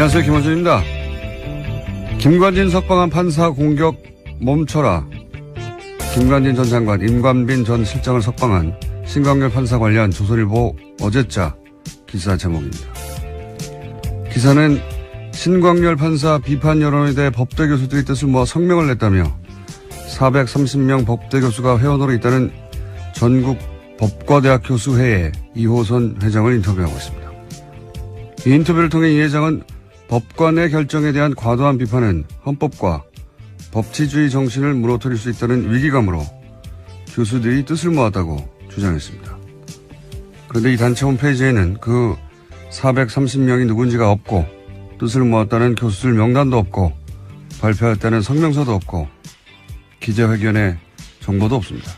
안녕하세요. 김원준입니다. 김관진 석방한 판사 공격 멈춰라. 김관진 전 장관, 임관빈 전 실장을 석방한 신광열 판사 관련 조선일보 어제자 기사 제목입니다. 기사는 신광열 판사 비판 여론에 대해 법대 교수들이 뜻을 모아 성명을 냈다며 430명 법대 교수가 회원으로 있다는 전국 법과대학 교수회의 이호선 회장을 인터뷰하고 있습니다. 이 인터뷰를 통해 이 회장은 법관의 결정에 대한 과도한 비판은 헌법과 법치주의 정신을 무너뜨릴 수 있다는 위기감으로 교수들이 뜻을 모았다고 주장했습니다. 그런데 이 단체 홈페이지에는 그 430명이 누군지가 없고 뜻을 모았다는 교수들 명단도 없고 발표했다는 성명서도 없고 기자회견의 정보도 없습니다.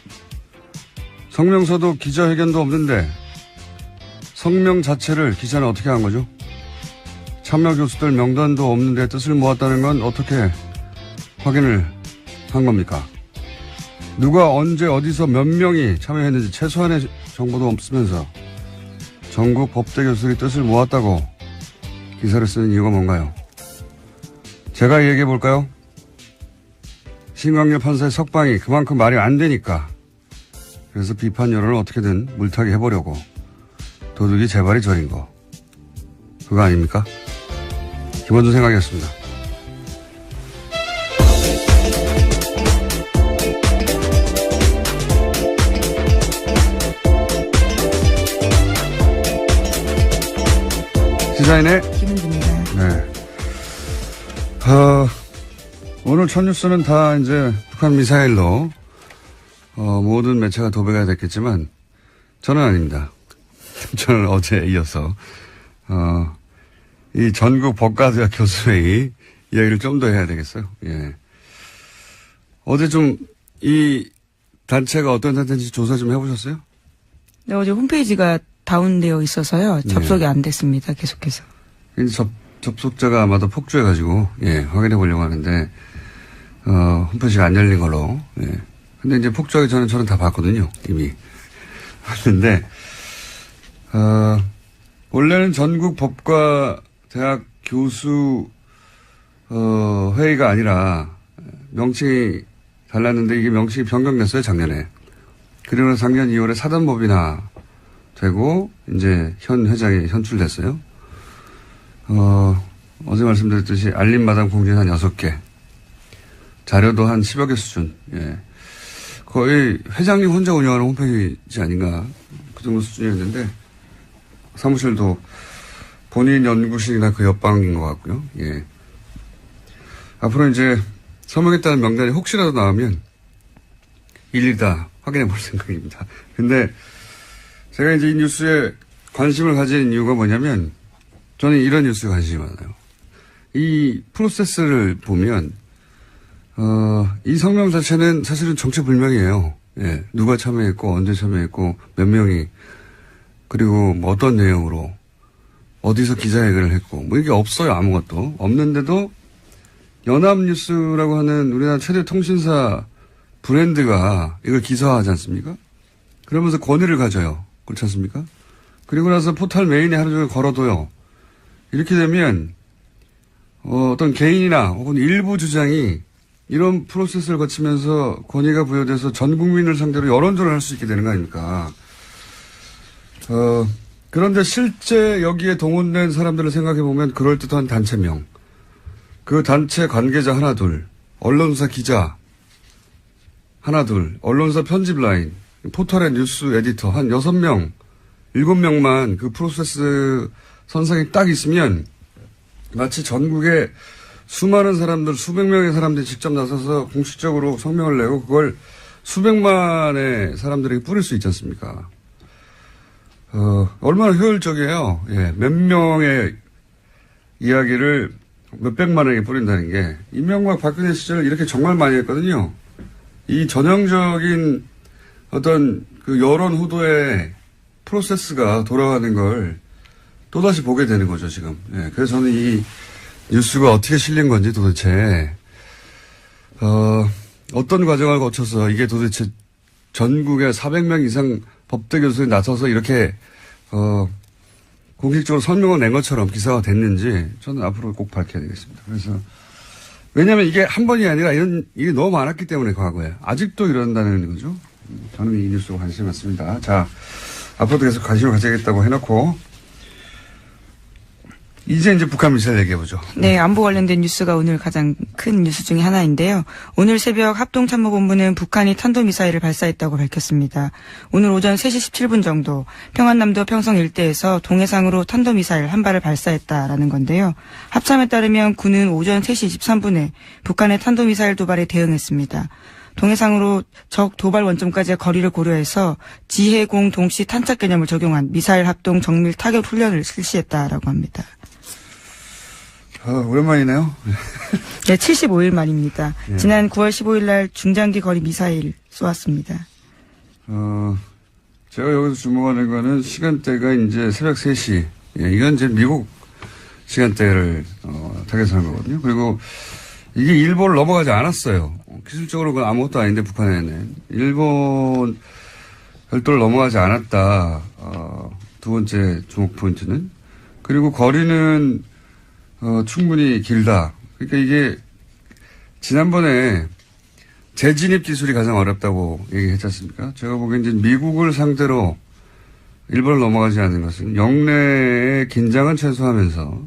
성명서도 기자회견도 없는데 성명 자체를 기자는 어떻게 한 거죠? 참여 교수들 명단도 없는데 뜻을 모았다는 건 어떻게 확인을 한 겁니까? 누가 언제 어디서 몇 명이 참여했는지 최소한의 정보도 없으면서 전국 법대 교수들이 뜻을 모았다고 기사를 쓰는 이유가 뭔가요? 제가 얘기해 볼까요? 신광열 판사의 석방이 그만큼 말이 안 되니까 그래서 비판 여론을 어떻게든 물타기 해보려고 도둑이 재발이 저린 거 그거 아닙니까? 김원준 생각이었습니다. 시사인의 김은주입니다. 네. 오늘 첫 뉴스는 다 이제 북한 미사일로 모든 매체가 도배가 됐겠지만 저는 아닙니다. 저는 어제 이어서 이 전국 법과대학 교수회의 이야기를 좀 더 해야 되겠어요. 예. 어제 좀 이 단체가 어떤 단체인지 조사 좀 해보셨어요? 네, 어제 홈페이지가 다운되어 있어서요. 접속이 안 됐습니다. 계속해서. 접속자가 아마도 폭주해가지고, 예, 확인해 보려고 하는데, 홈페이지가 안 열린 걸로, 예. 근데 이제 폭주하기 전에 저는 다 봤거든요. 이미. 봤는데, 원래는 전국 법과 대학 교수, 회의가 아니라, 명칭이 달랐는데 이게 명칭이 변경됐어요, 작년에. 그리고 작년 2월에 사단법인화 되고, 이제 현 회장이 선출됐어요. 어제 말씀드렸듯이 알림마당 공지는 한 6개. 자료도 한 10여 개 수준. 예. 거의 회장님 혼자 운영하는 홈페이지 아닌가. 그 정도 수준이었는데, 사무실도 본인 연구실이나 그 옆방인 것 같고요. 예. 앞으로 이제 서명했다는 명단이 혹시라도 나오면 일일이 다 확인해 볼 생각입니다. 근데 제가 이제 이 뉴스에 관심을 가진 이유가 뭐냐면 저는 이런 뉴스에 관심이 많아요. 이 프로세스를 보면, 이 성명 자체는 사실은 정체불명이에요. 예. 누가 참여했고, 언제 참여했고, 몇 명이, 그리고 뭐 어떤 내용으로, 어디서 기자회견을 했고, 뭐 이게 없어요. 아무것도. 없는데도 연합뉴스라고 하는 우리나라 최대 통신사 브랜드가 이걸 기사화하지 않습니까? 그러면서 권위를 가져요. 그렇지 않습니까? 그리고 나서 포털 메인에 하루 종일 걸어둬요. 이렇게 되면 어떤 개인이나 혹은 일부 주장이 이런 프로세스를 거치면서 권위가 부여돼서 전 국민을 상대로 여론조를 할 수 있게 되는 거 아닙니까? 그런데 실제 여기에 동원된 사람들을 생각해 보면 그럴듯한 단체명, 그 단체 관계자 하나 둘, 언론사 기자 하나 둘, 언론사 편집 라인, 포털의 뉴스 에디터 한 6명, 7명만 그 프로세스 선상에 딱 있으면 마치 전국에 수많은 사람들, 수백 명의 사람들이 직접 나서서 공식적으로 성명을 내고 그걸 수백만의 사람들에게 뿌릴 수 있지 않습니까? 얼마나 효율적이에요. 예, 몇 명의 이야기를 몇백만에게 뿌린다는 게. 이명박 박근혜 시절 이렇게 정말 많이 했거든요. 이 전형적인 어떤 그 여론 후도의 프로세스가 돌아가는 걸 또다시 보게 되는 거죠, 지금. 예, 그래서 저는 이 뉴스가 어떻게 실린 건지 도대체, 어떤 과정을 거쳐서 이게 도대체 전국에 400명 이상 법대 교수들이 나서서 이렇게, 공식적으로 설명을 낸 것처럼 기사가 됐는지 저는 앞으로 꼭 밝혀야 되겠습니다. 그래서 왜냐하면 이게 한 번이 아니라 이런 일이 너무 많았기 때문에 과거에 아직도 이런다는 거죠. 저는 이 뉴스가 관심이 많습니다. 자, 앞으로도 계속 관심을 가져야겠다고 해놓고 이제 북한 미사일 얘기해보죠. 네, 안보 관련된 뉴스가 오늘 가장 큰 뉴스 중에 하나인데요. 오늘 새벽 합동참모본부는 북한이 탄도미사일을 발사했다고 밝혔습니다. 오늘 오전 3시 17분 정도 평안남도 평성 일대에서 동해상으로 탄도미사일 한 발을 발사했다라는 건데요. 합참에 따르면 군은 오전 3시 23분에 북한의 탄도미사일 도발에 대응했습니다. 동해상으로 적 도발 원점까지의 거리를 고려해서 지해공 동시 탄착 개념을 적용한 미사일 합동 정밀 타격 훈련을 실시했다라고 합니다. 오랜만이네요. 네, 75일 만입니다. 예. 지난 9월 15일 날 중장기 거리 미사일 쏘았습니다. 제가 여기서 주목하는 거는 시간대가 이제 새벽 3시. 예, 이건 이제 미국 시간대를 타겟한 거거든요. 그리고 이게 일본을 넘어가지 않았어요. 기술적으로 그건 아무것도 아닌데 북한에는. 일본 별도를 넘어가지 않았다. 두 번째 주목 포인트는. 그리고 거리는 충분히 길다. 그러니까 이게 지난번에 재진입 기술이 가장 어렵다고 얘기했지 않습니까? 제가 보기엔 이제 미국을 상대로 일본을 넘어가지 않는 것은 영내의 긴장은 최소화하면서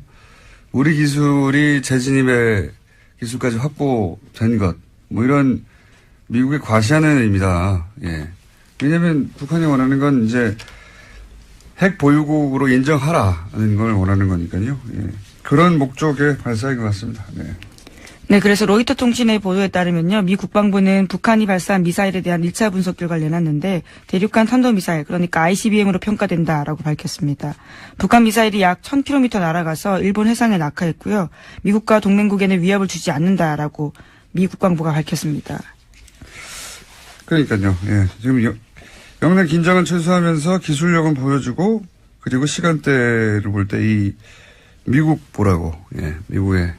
우리 기술이 재진입의 기술까지 확보된 것, 뭐 이런 미국의 과시하는 의미다. 예. 왜냐면 북한이 원하는 건 이제 핵 보유국으로 인정하라는 걸 원하는 거니까요. 예. 그런 목적의 발사인 것 같습니다. 네. 네, 그래서 로이터 통신의 보도에 따르면요. 미 국방부는 북한이 발사한 미사일에 대한 1차 분석 결과를 내놨는데 대륙간 탄도미사일, 그러니까 ICBM으로 평가된다라고 밝혔습니다. 북한 미사일이 약 1000km 날아가서 일본 해상에 낙하했고요. 미국과 동맹국에는 위협을 주지 않는다라고 미 국방부가 밝혔습니다. 그러니까요. 예. 지금 영내 긴장은 최소화하면서 기술력은 보여주고 그리고 시간대를 볼 때 이 미국 보라고, 예, 미국의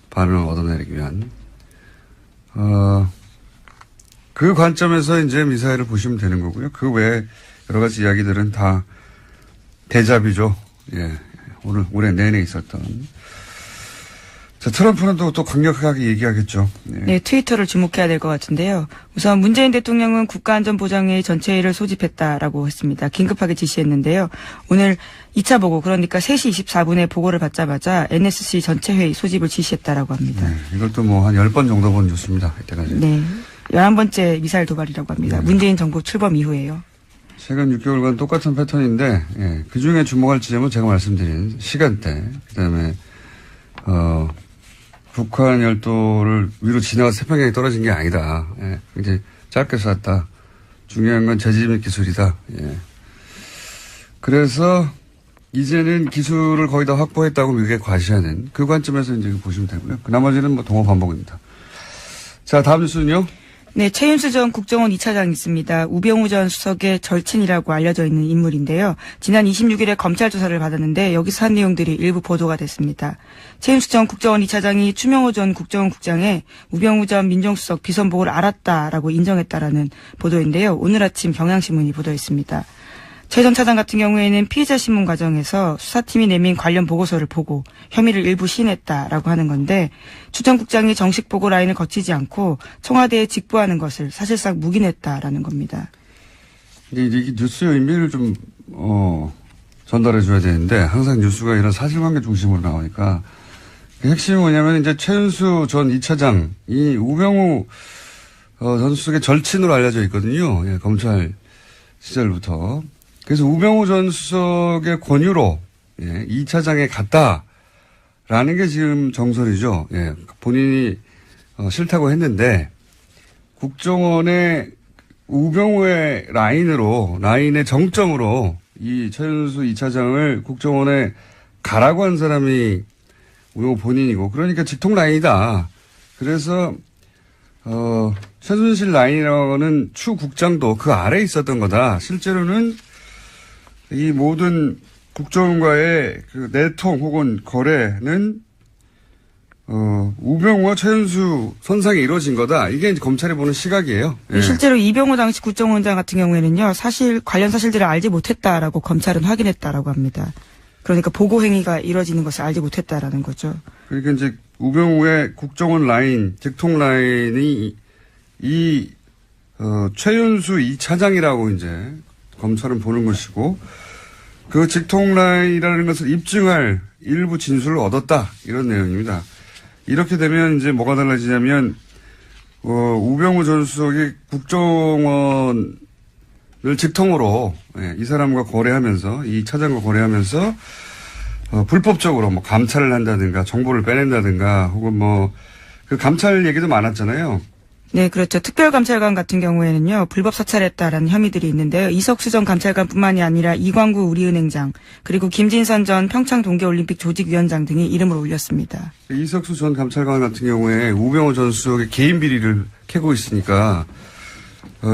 반응을 얻어내기 위한, 그 관점에서 이제 미사일을 보시면 되는 거고요. 그 외에 여러 가지 이야기들은 다 대자비죠. 예, 올해 내내 있었던. 자, 트럼프는 또 강력하게 얘기하겠죠. 예. 네, 트위터를 주목해야 될 것 같은데요. 우선 문재인 대통령은 국가안전보장회의 전체회의를 소집했다라고 했습니다. 긴급하게 지시했는데요. 오늘 2차 보고, 그러니까 3시 24분에 보고를 받자마자 NSC 전체회의 소집을 지시했다라고 합니다. 네, 이것도 뭐 한 10번 정도 본 뉴스입니다. 이때까지. 네, 11번째 미사일 도발이라고 합니다. 네. 문재인 정부 출범 이후에요. 최근 6개월간 똑같은 패턴인데, 예, 그 중에 주목할 지점은 제가 말씀드린 시간대, 그 다음에, 북한 열도를 위로 지나가 태평양에 떨어진 게 아니다. 예, 이제 짧게 쐈다. 중요한 건 재진입 기술이다. 예. 그래서 이제는 기술을 거의 다 확보했다고 미국에 과시하는 그 관점에서 이제 보시면 되고요. 그 나머지는 뭐 동호 반복입니다. 자, 다음 뉴스는요. 네, 최윤수 전 국정원 2차장 있습니다. 우병우 전 수석의 절친이라고 알려져 있는 인물인데요. 지난 26일에 검찰 조사를 받았는데 여기서 한 내용들이 일부 보도가 됐습니다. 최윤수 전 국정원 2차장이 추명호 전 국정원 국장의 우병우 전 민정수석 비선보고를 알았다라고 인정했다라는 보도인데요. 오늘 아침 경향신문이 보도했습니다. 최 전 차장 같은 경우에는 피의자 신문 과정에서 수사팀이 내민 관련 보고서를 보고 혐의를 일부 시인했다라고 하는 건데 추 전 국장이 정식 보고 라인을 거치지 않고 청와대에 직보하는 것을 사실상 묵인했다라는 겁니다. 이게 뉴스의 의미를 좀 전달해 줘야 되는데 항상 뉴스가 이런 사실관계 중심으로 나오니까 핵심이 뭐냐면 이제 최윤수 전 2차장이 우병우 전 수석의 절친으로 알려져 있거든요. 예, 검찰 시절부터. 그래서 우병우 전 수석의 권유로, 예, 2차장에 갔다라는 게 지금 정설이죠. 예, 본인이 싫다고 했는데 국정원의 우병우의 라인의 정점으로 이 최윤수 2차장을 국정원에 가라고 한 사람이 우병우 본인이고, 그러니까 직통 라인이다. 그래서 최순실 라인이라고는 추 국장도 그 아래에 있었던 거다. 실제로는 이 모든 국정원과의 그 내통 혹은 거래는 우병우와 최윤수 선상에 이루어진 거다. 이게 이제 검찰이 보는 시각이에요. 예. 실제로 이병호 당시 국정원장 같은 경우에는요, 관련 사실들을 알지 못했다라고 검찰은 확인했다라고 합니다. 그러니까 보고 행위가 이루어지는 것을 알지 못했다라는 거죠. 그러니까 이제 우병우의 국정원 라인, 직통 라인이 최윤수 2차장이라고 이제 검찰은 보는 것이고 그 직통 라인이라는 것을 입증할 일부 진술을 얻었다. 이런 내용입니다. 이렇게 되면 이제 뭐가 달라지냐면 우병우 전 수석이 국정원을 직통으로 이 사람과 거래하면서 이 차장과 거래하면서 불법적으로 뭐 감찰을 한다든가 정보를 빼낸다든가 혹은 뭐 그 감찰 얘기도 많았잖아요. 네, 그렇죠. 특별감찰관 같은 경우에는요, 불법 사찰했다라는 혐의들이 있는데요. 이석수 전 감찰관뿐만이 아니라 이광구 우리은행장, 그리고 김진선 전 평창 동계올림픽 조직위원장 등이 이름을 올렸습니다. 이석수 전 감찰관 같은 경우에 우병우 전 수석의 개인 비리를 캐고 있으니까,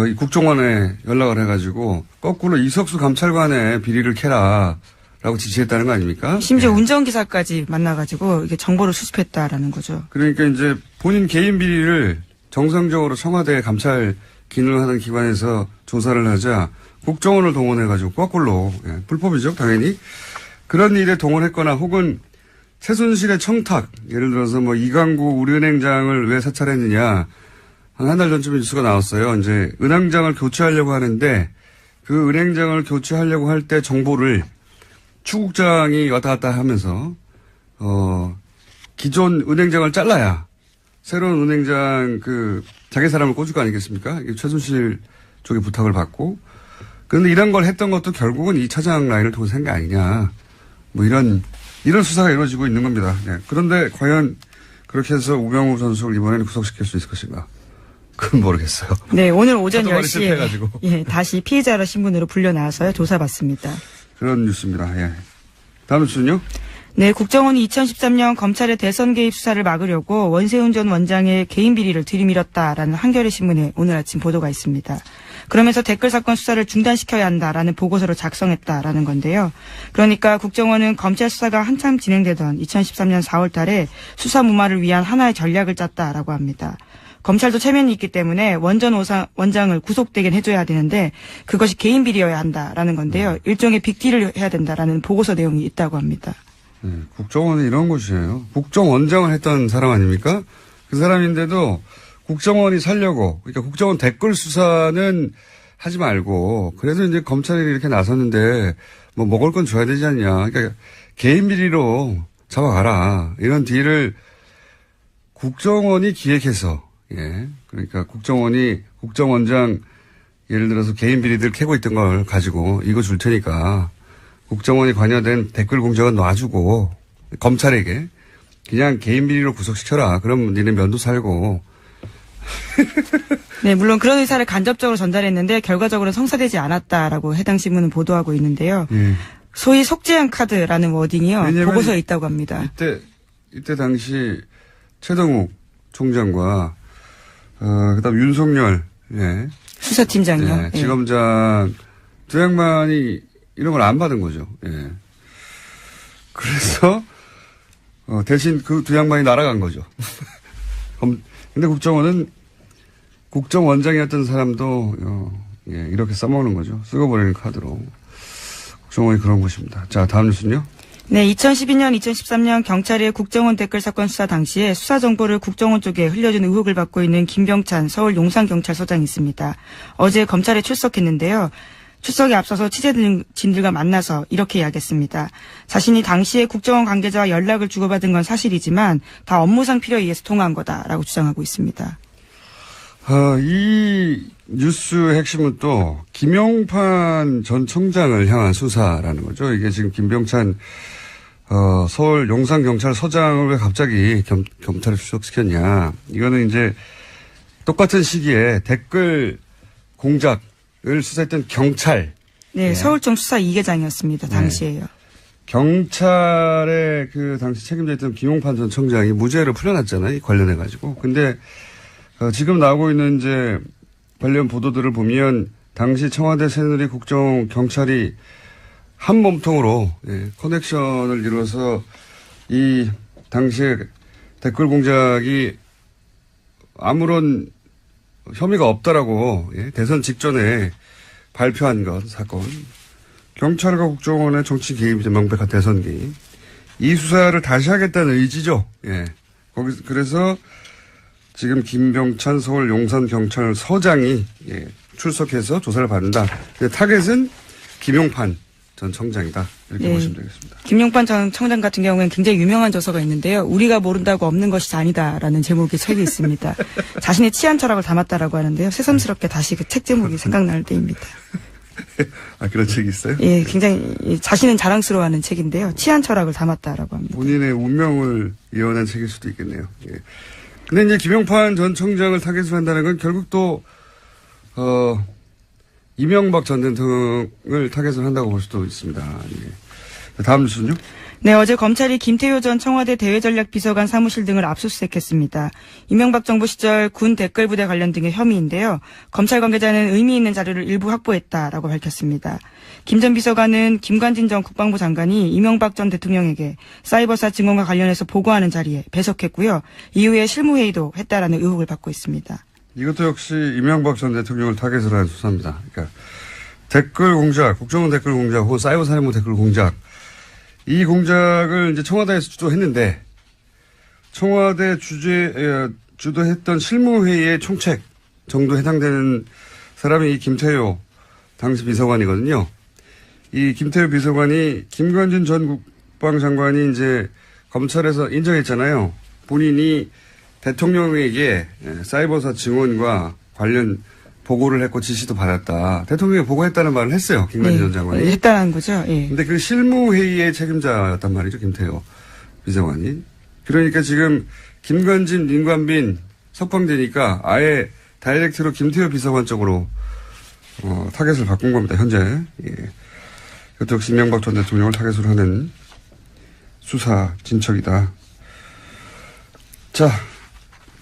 이 국정원에 연락을 해가지고, 거꾸로 이석수 감찰관의 비리를 캐라. 라고 지시했다는 거 아닙니까? 심지어 운전기사까지 만나가지고, 이게 정보를 수집했다라는 거죠. 그러니까 이제 본인 개인 비리를 정상적으로 청와대 감찰 기능을 하는 기관에서 조사를 하자 국정원을 동원해가지고 거꾸로 불법이죠 당연히 그런 일에 동원했거나 혹은 최순실의 청탁 예를 들어서 뭐 이광구 우리은행장을 왜 사찰했느냐 한 달 전쯤에 뉴스가 나왔어요. 이제 은행장을 교체하려고 하는데 그 은행장을 교체하려고 할 때 정보를 추국장이 왔다 갔다 하면서 기존 은행장을 잘라야 새로운 은행장 자기 사람을 꽂을 거 아니겠습니까? 최순실 쪽에 부탁을 받고. 그런데 이런 걸 했던 것도 결국은 이 차장 라인을 통해서 한 게 아니냐. 뭐 이런 수사가 이루어지고 있는 겁니다. 네. 그런데 과연 그렇게 해서 우병우 선수를 이번에는 구속시킬 수 있을 것인가? 그건 모르겠어요. 네, 오늘 오전 10시에 예, 다시 피의자로 신분으로 불려나와서요, 조사받습니다. 그런 뉴스입니다. 예. 다음 뉴스는요? 네, 국정원이 2013년 검찰의 대선 개입 수사를 막으려고 원세훈 전 원장의 개인 비리를 들이밀었다라는 한겨레 신문에 오늘 아침 보도가 있습니다. 그러면서 댓글 사건 수사를 중단시켜야 한다라는 보고서를 작성했다라는 건데요. 그러니까 국정원은 검찰 수사가 한참 진행되던 2013년 4월 달에 수사 무마를 위한 하나의 전략을 짰다라고 합니다. 검찰도 체면이 있기 때문에 원전 원장을 구속되긴 해줘야 되는데 그것이 개인 비리여야 한다라는 건데요. 일종의 빅딜을 해야 된다라는 보고서 내용이 있다고 합니다. 네, 국정원은 이런 곳이에요. 국정원장을 했던 사람 아닙니까? 그 사람인데도 국정원이 살려고, 그러니까 국정원 댓글 수사는 하지 말고, 그래도 이제 검찰이 이렇게 나섰는데, 뭐 먹을 건 줘야 되지 않냐. 그러니까 개인 비리로 잡아가라. 이런 딜을 국정원이 기획해서, 예. 그러니까 국정원장, 예를 들어서 개인 비리들 캐고 있던 걸 가지고 이거 줄 테니까, 국정원이 관여된 댓글 공작은 놔주고 검찰에게 그냥 개인 비리로 구속시켜라. 그럼 니네 면도 살고. 네, 물론 그런 의사를 간접적으로 전달했는데 결과적으로 성사되지 않았다라고 해당 신문은 보도하고 있는데요. 소위 속죄한 카드라는 워딩이요. 보고서에 있다고 합니다. 이때 당시 최동욱 총장과 그다음 윤석열 수사팀장이요. 예, 지검장 두 양반이 이런 걸 안 받은 거죠. 예. 그래서, 대신 그 두 양반이 날아간 거죠. 근데 국정원은 국정원장이었던 사람도, 이렇게 써먹는 거죠. 쓰고 버리는 카드로. 국정원이 그런 곳입니다. 자, 다음 뉴스는요? 네, 2012년, 2013년 경찰의 국정원 댓글 사건 수사 당시에 수사 정보를 국정원 쪽에 흘려준 의혹을 받고 있는 김병찬 서울 용산경찰서장이 있습니다. 어제 검찰에 출석했는데요. 출석에 앞서서 취재진들과 만나서 이렇게 이야기했습니다. 자신이 당시에 국정원 관계자와 연락을 주고받은 건 사실이지만 다 업무상 필요에 의해서 통화한 거다라고 주장하고 있습니다. 이 뉴스의 핵심은 또 김용판 전 청장을 향한 수사라는 거죠. 이게 지금 김병찬 서울 용산경찰서장을 왜 갑자기 검찰에 출석시켰냐. 이거는 이제 똑같은 시기에 댓글 공작 을 수사했던 경찰. 네, 서울청 수사 2계장이었습니다. 당시에요. 네. 경찰의 당시 책임져 있던 김용판 전 청장이 무죄로 풀려났잖아요. 관련해가지고. 근데, 지금 나오고 있는 이제 관련 보도들을 보면 당시 청와대 새누리 국정경찰이 한 몸통으로, 커넥션을 이루어서 이 당시에 댓글 공작이 아무런 혐의가 없다라고 대선 직전에 발표한 것 사건 경찰과 국정원의 정치 개입이죠. 명백한 대선 개입. 이 수사를 다시 하겠다는 의지죠. 예. 그래서 지금 김병찬 서울 용산경찰서장이 출석해서 조사를 받는다. 근데 타겟은 김용판 전 청장이다. 이렇게 보시면 되겠습니다. 김용판 전 청장 같은 경우에는 굉장히 유명한 저서가 있는데요. 우리가 모른다고 없는 것이 아니다라는 제목의 책이 있습니다. 자신의 치안 철학을 담았다라고 하는데요. 새삼스럽게 다시 그 책 제목이 생각날 때입니다. 아, 그런 책이 있어요? 예, 굉장히 자신은 자랑스러워하는 책인데요. 치안 철학을 담았다라고 합니다. 본인의 운명을 예언한 책일 수도 있겠네요. 예. 근데 이제 김용판 전 청장을 타겟으로 한다는 건 결국 또, 이명박 전 대통령을 타겟으로 한다고 볼 수도 있습니다. 예. 다음 뉴스는요? 네, 어제 검찰이 김태효 전 청와대 대외전략비서관 사무실 등을 압수수색했습니다. 이명박 정부 시절 군 댓글부대 관련 등의 혐의인데요. 검찰 관계자는 의미 있는 자료를 일부 확보했다라고 밝혔습니다. 김 전 비서관은 김관진 전 국방부 장관이 이명박 전 대통령에게 사이버사 증언과 관련해서 보고하는 자리에 배석했고요. 이후에 실무회의도 했다라는 의혹을 받고 있습니다. 이것도 역시 이명박 전 대통령을 타겟으로 한 수사입니다. 그러니까 댓글 공작, 국정원 댓글 공작 혹은 사이버 살인무 댓글 공작. 이 공작을 이제 청와대에서 주도했는데 청와대 주도했던 실무회의의 총책 정도 해당되는 사람이 이 김태효 당시 비서관이거든요. 이 김태효 비서관이 김관진 전 국방장관이 이제 검찰에서 인정했잖아요. 본인이 대통령에게 사이버사 증언과 관련 보고를 했고 지시도 받았다. 대통령이 보고했다는 말을 했어요. 김관진 전 장관이. 했다는 거죠. 예. 근데 그 실무회의의 책임자였단 말이죠. 김태효 비서관이. 그러니까 지금 김관진, 임관빈 석방되니까 아예 다이렉트로 김태효 비서관 쪽으로 타겟을 바꾼 겁니다. 현재. 예. 이것도 역시 이명박 전 대통령을 타겟으로 하는 수사 진척이다. 자,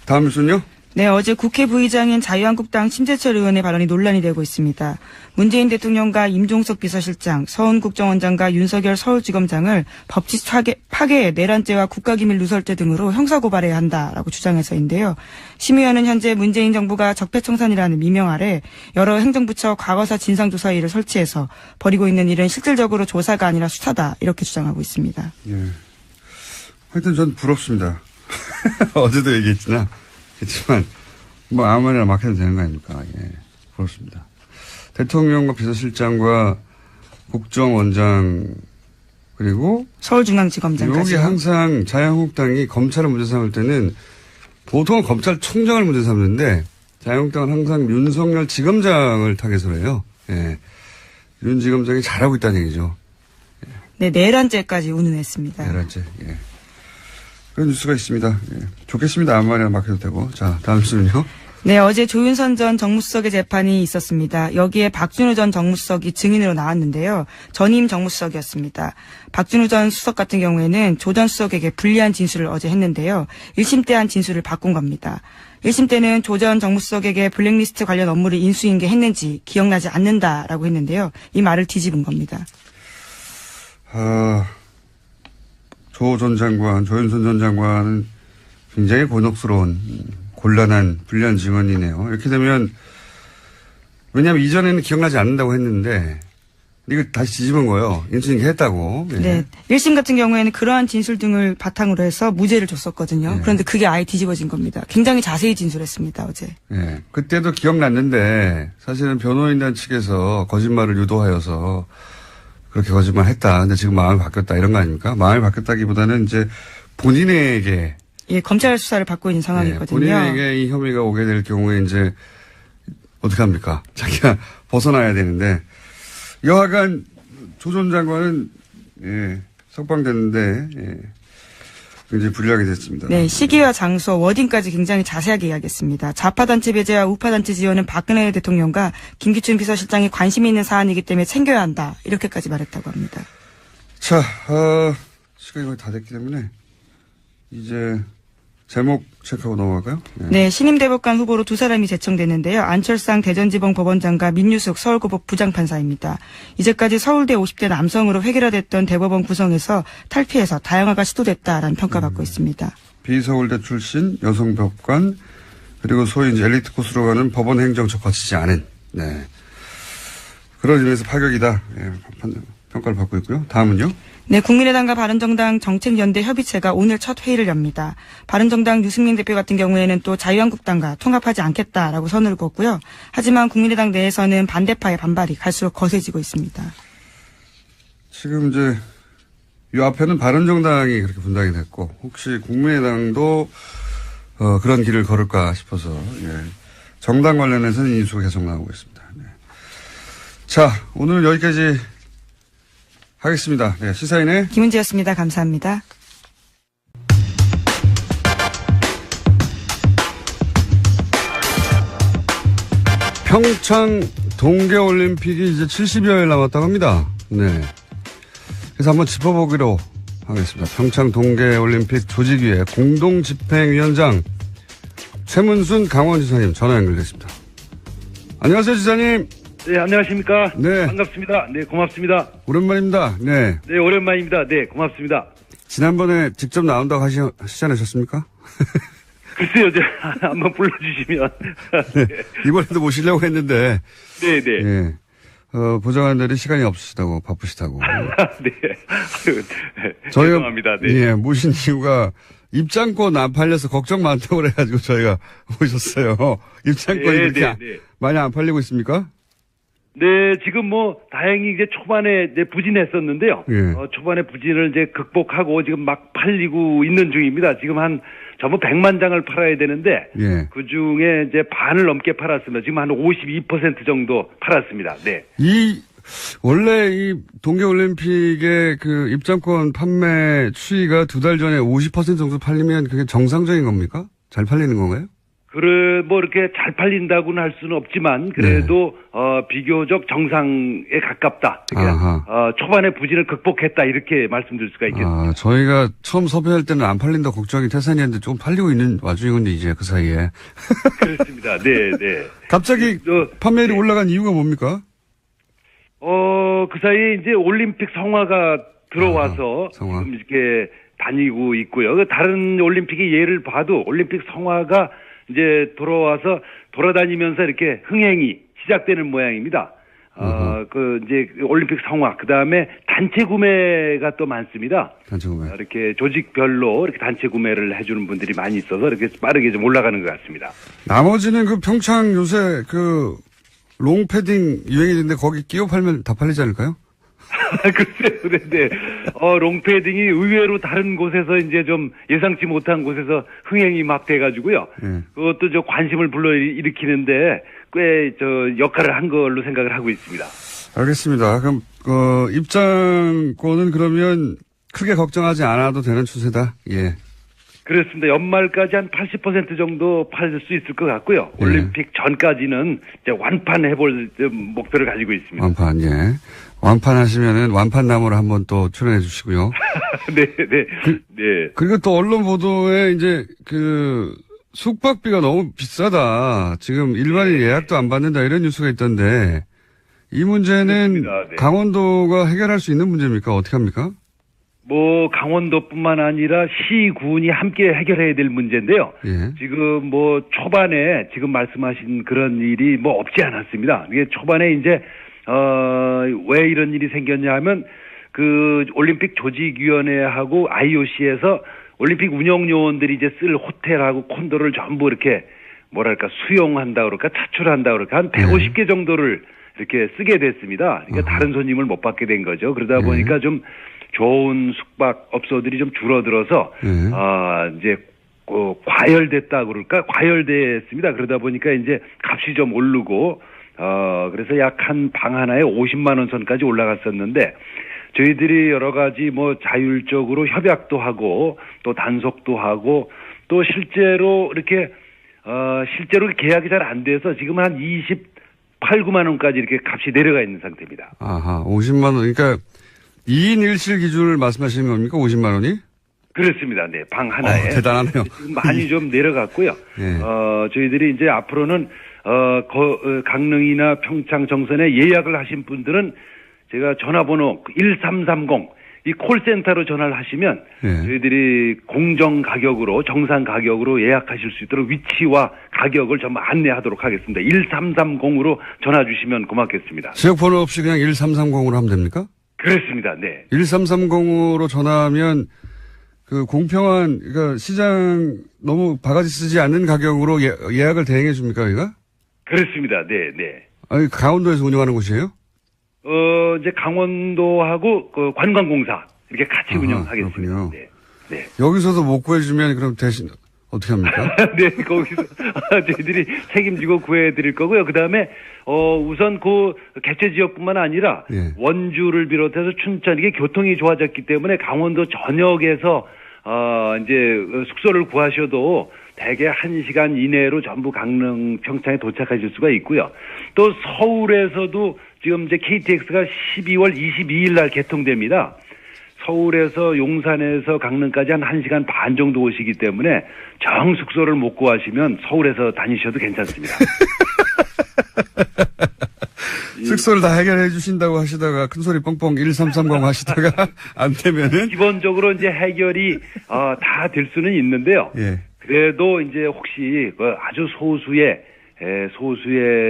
다음 뉴스는요? 네, 어제 국회 부의장인 자유한국당 심재철 의원의 발언이 논란이 되고 있습니다. 문재인 대통령과 임종석 비서실장, 서훈국정원장과 윤석열 서울지검장을 법치 파괴, 내란죄와 국가기밀 누설죄 등으로 형사고발해야 한다라고 주장해서인데요. 심 의원은 현재 문재인 정부가 적폐청산이라는 미명 아래 여러 행정부처 과거사 진상조사위를 설치해서 벌이고 있는 일은 실질적으로 조사가 아니라 수사다 이렇게 주장하고 있습니다. 예. 하여튼 전 부럽습니다. 어제도 얘기했지만 뭐 아무 말이나 막 해도 되는 거 아닙니까? 예. 그렇습니다. 대통령과 비서실장과 국정원장 그리고 서울중앙지검장까지. 여기 항상 자유한국당이 검찰을 문제 삼을 때는 보통은 검찰총장을 문제 삼는데 자유한국당은 항상 윤석열 지검장을 타겟으로 해요. 예. 윤 지검장이 잘하고 있다는 얘기죠. 네, 내란죄까지 운운했습니다. 내란죄. 예. 그런 뉴스가 있습니다. 예. 좋겠습니다. 아무 말이나 막 해도 되고. 자, 다음 뉴스는요. 네, 어제 조윤선 전 정무수석의 재판이 있었습니다. 여기에 박준우 전 정무수석이 증인으로 나왔는데요. 전임 정무수석이었습니다. 박준우 전 수석 같은 경우에는 조 전 수석에게 불리한 진술을 어제 했는데요. 1심 때 한 진술을 바꾼 겁니다. 1심 때는 조 전 정무수석에게 블랙리스트 관련 업무를 인수인계했는지 기억나지 않는다라고 했는데요. 이 말을 뒤집은 겁니다. 조 전 장관, 조윤선 전 장관은 굉장히 곤혹스러운, 곤란한, 불리한 증언이네요. 이렇게 되면, 왜냐하면 이전에는 기억나지 않는다고 했는데, 이거 다시 뒤집은 거예요. 인수인계 했다고. 예. 네. 1심 같은 경우에는 그러한 진술 등을 바탕으로 해서 무죄를 줬었거든요. 예. 그런데 그게 아예 뒤집어진 겁니다. 굉장히 자세히 진술했습니다, 어제. 예. 그때도 기억났는데, 사실은 변호인단 측에서 거짓말을 유도하여서, 그렇게 거짓말 했다. 근데 지금 마음이 바뀌었다. 이런 거 아닙니까? 마음이 바뀌었다기보다는 이제 본인에게. 예, 검찰 수사를 받고 있는 상황이거든요. 예, 본인에게 이 혐의가 오게 될 경우에 이제 어떻게 합니까? 자기가 벗어나야 되는데. 여하간 조 전 장관은, 예, 석방됐는데, 예, 굉장히 불리하게 됐습니다. 네, 시기와 장소, 워딩까지 굉장히 자세하게 이야기했습니다. 좌파단체 배제와 우파단체 지원은 박근혜 대통령과 김기춘 비서실장이 관심이 있는 사안이기 때문에 챙겨야 한다. 이렇게까지 말했다고 합니다. 자, 시간이 거의 다 됐기 때문에 이제 제목 체크하고 넘어갈까요? 네, 신임 대법관 후보로 두 사람이 제청됐는데요. 안철상 대전지방 법원장과 민유숙 서울고법 부장판사입니다. 이제까지 서울대 50대 남성으로 획일화됐던 대법원 구성에서 탈피해서 다양화가 시도됐다라는 평가받고 있습니다. 비서울대 출신 여성법관 그리고 소위 이제 엘리트 코스로 가는 법원 행정처 거치지 않은. 네. 그런 의미에서 파격이다. 예, 평가를 받고 있고요. 다음은요. 네, 국민의당과 바른정당 정책연대 협의체가 오늘 첫 회의를 엽니다. 바른정당 유승민 대표 같은 경우에는 또 자유한국당과 통합하지 않겠다라고 선을 그었고요. 하지만 국민의당 내에서는 반대파의 반발이 갈수록 거세지고 있습니다. 지금 이제 이 앞에는 바른정당이 그렇게 분당이 됐고 혹시 국민의당도 그런 길을 걸을까 싶어서 예. 정당 관련해서는 인수가 계속 나오고 있습니다. 네. 자, 오늘은 여기까지 하겠습니다. 네, 시사인의 김은지였습니다. 감사합니다. 평창 동계올림픽이 이제 70여일 남았다고 합니다. 네. 그래서 한번 짚어보기로 하겠습니다. 평창 동계올림픽 조직위의 공동집행위원장 최문순 강원지사님 전화 연결됐습니다. 안녕하세요, 지사님. 네, 안녕하십니까. 네. 반갑습니다. 네, 고맙습니다. 오랜만입니다. 네. 네, 오랜만입니다. 네, 고맙습니다. 지난번에 직접 나온다고 하시지 않으셨습니까? 글쎄요, 한번 불러주시면. 네. 이번에도 모시려고 했는데. 네, 네. 예. 보좌관들이 시간이 없으시다고, 바쁘시다고. 네. 저희가, 죄송합니다. 네. 예, 모신 이유가 입장권 안 팔려서 걱정 많다고 그래가지고 저희가 모셨어요. 입장권이 네, 그렇게 네, 네. 많이 안 팔리고 있습니까? 네, 지금 뭐, 다행히 이제 초반에 이제 부진했었는데요. 예. 초반에 부진을 이제 극복하고 지금 막 팔리고 있는 중입니다. 지금 전부 100만 장을 팔아야 되는데. 예. 그 중에 이제 반을 넘게 팔았습니다. 지금 한 52% 정도 팔았습니다. 네. 원래 이 동계올림픽의 그 입장권 판매 추이가 2달 전에 50% 정도 팔리면 그게 정상적인 겁니까? 잘 팔리는 건가요? 뭐 이렇게 잘 팔린다고는 할 수는 없지만 그래도 비교적 정상에 가깝다. 그러니까 초반에 부진을 극복했다 이렇게 말씀드릴 수가 있겠습니다. 저희가 처음 섭외할 때는 안 팔린다 걱정이 태산이었는데 좀 팔리고 있는 와중이군요, 이제 그 사이에. 그렇습니다. 네, 네. 갑자기 판매율이 네. 올라간 이유가 뭡니까? 그 사이에 이제 올림픽 성화가 들어와서 성화. 지금 이렇게 다니고 있고요. 다른 올림픽의 예를 봐도 올림픽 성화가 이제 돌아와서 돌아다니면서 이렇게 흥행이 시작되는 모양입니다. 이제 올림픽 성화, 그 다음에 단체 구매가 또 많습니다. 단체 구매. 이렇게 조직별로 이렇게 단체 구매를 해주는 분들이 많이 있어서 이렇게 빠르게 좀 올라가는 것 같습니다. 나머지는 그 평창 요새 그 롱패딩 유행이 있는데 거기 끼워 팔면 다 팔리지 않을까요? 글쎄요, 그런데, 롱패딩이 의외로 다른 곳에서 이제 좀 예상치 못한 곳에서 흥행이 막 돼가지고요. 그것도 관심을 불러일으키는데 꽤 역할을 한 걸로 생각을 하고 있습니다. 알겠습니다. 그럼, 입장권은 그러면 크게 걱정하지 않아도 되는 추세다. 예. 그렇습니다. 연말까지 한 80% 정도 팔 수 있을 것 같고요. 예. 올림픽 전까지는 이제 완판해볼 목표를 가지고 있습니다. 완판, 예. 완판하시면은 완판나무를 한번 또 출연해 주시고요. 네, 네. 네. 그리고 또 언론 보도에 이제 숙박비가 너무 비싸다. 지금 일반인 예약도 안 받는다 이런 뉴스가 있던데 이 문제는 네. 강원도가 해결할 수 있는 문제입니까? 어떻게 합니까? 강원도뿐만 아니라 시군이 함께 해결해야 될 문제인데요. 예. 지금 초반에 지금 말씀하신 그런 일이 없지 않았습니다. 이게 초반에 이제 왜 이런 일이 생겼냐 하면 그 올림픽 조직위원회하고 IOC에서 올림픽 운영 요원들이 이제 쓸 호텔하고 콘도를 전부 이렇게 수용한다 그럴까 차출한다 그럴까 한 150개 정도를 이렇게 쓰게 됐습니다. 그러니까 다른 손님을 못 받게 된 거죠. 그러다 보니까 좀 좋은 숙박업소들이 좀 줄어들어서 이제 과열됐다 그럴까 과열됐습니다. 그러다 보니까 이제 값이 좀 오르고 그래서 약 한 방 하나에 50만 원 선까지 올라갔었는데 저희들이 여러 가지 자율적으로 협약도 하고 또 단속도 하고 또 실제로 이렇게 실제로 계약이 잘 안 돼서 지금 한 28, 9만 원까지 이렇게 값이 내려가 있는 상태입니다. 아하, 50만 원. 그러니까 2인 1실 기준을 말씀하시는 겁니까? 50만 원이? 그렇습니다. 네, 방 하나에. 대단하네요. 지금 많이 좀 내려갔고요. 네. 저희들이 이제 앞으로는 강릉이나 평창 정선에 예약을 하신 분들은 제가 전화번호 1330 이 콜센터로 전화를 하시면 예. 저희들이 공정 가격으로 정상 가격으로 예약하실 수 있도록 위치와 가격을 전부 안내하도록 하겠습니다. 1330으로 전화 주시면 고맙겠습니다. 지역번호 없이 그냥 1330으로 하면 됩니까? 그렇습니다. 네. 1330으로 전화하면 그 공평한, 그러니까 시장 너무 바가지 쓰지 않는 가격으로 예약을 대행해 줍니까, 여기가? 그렇습니다. 네, 네. 아니, 강원도에서 운영하는 곳이에요? 이제 강원도하고 그 관광공사 이렇게 같이 아하, 운영하겠습니다. 그렇군요. 네. 네. 여기서도 못 구해주면 그럼 대신 어떻게 합니까? 네, 거기서 저희들이 책임지고 구해드릴 거고요. 그 다음에 우선 그 개최 지역뿐만 아니라 예. 원주를 비롯해서 춘천 이게 교통이 좋아졌기 때문에 강원도 전역에서 이제 숙소를 구하셔도 대개 1시간 이내로 전부 강릉 평창에 도착하실 수가 있고요. 또 서울에서도 지금 이제 KTX가 12월 22일 날 개통됩니다. 서울에서 용산에서 강릉까지 한 1시간 반 정도 오시기 때문에 정 숙소를 못 구하시면 서울에서 다니셔도 괜찮습니다. 숙소를 다 해결해 주신다고 하시다가 큰소리 뻥뻥 1330 하시다가 안 되면은 기본적으로 이제 해결이 다 될 수는 있는데요. 예. 그래도 이제 혹시 아주 소수의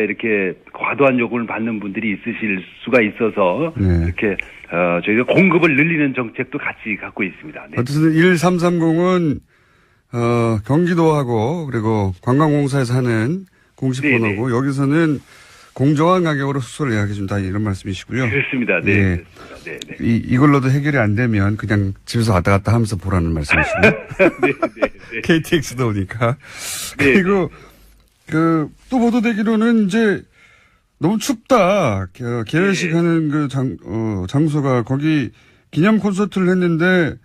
이렇게 과도한 요금을 받는 분들이 있으실 수가 있어서 네. 이렇게 저희가 공급을 늘리는 정책도 같이 갖고 있습니다. 네. 어쨌든 1330은 경기도하고 그리고 관광공사에서 하는 공식 네네. 번호고 여기서는 공정한 가격으로 숙소를 예약해 준다 이런 말씀이시고요. 그렇습니다. 네. 예. 그렇습니다. 네, 네. 이걸로도 해결이 안 되면 그냥 집에서 왔다 갔다 하면서 보라는 말씀이시고요. 네, 네, 네. KTX도 오니까. 네. 그리고 또 보도되기로는 이제 너무 춥다. 개회식 네. 하는 그 장소가 거기 기념 콘서트를 했는데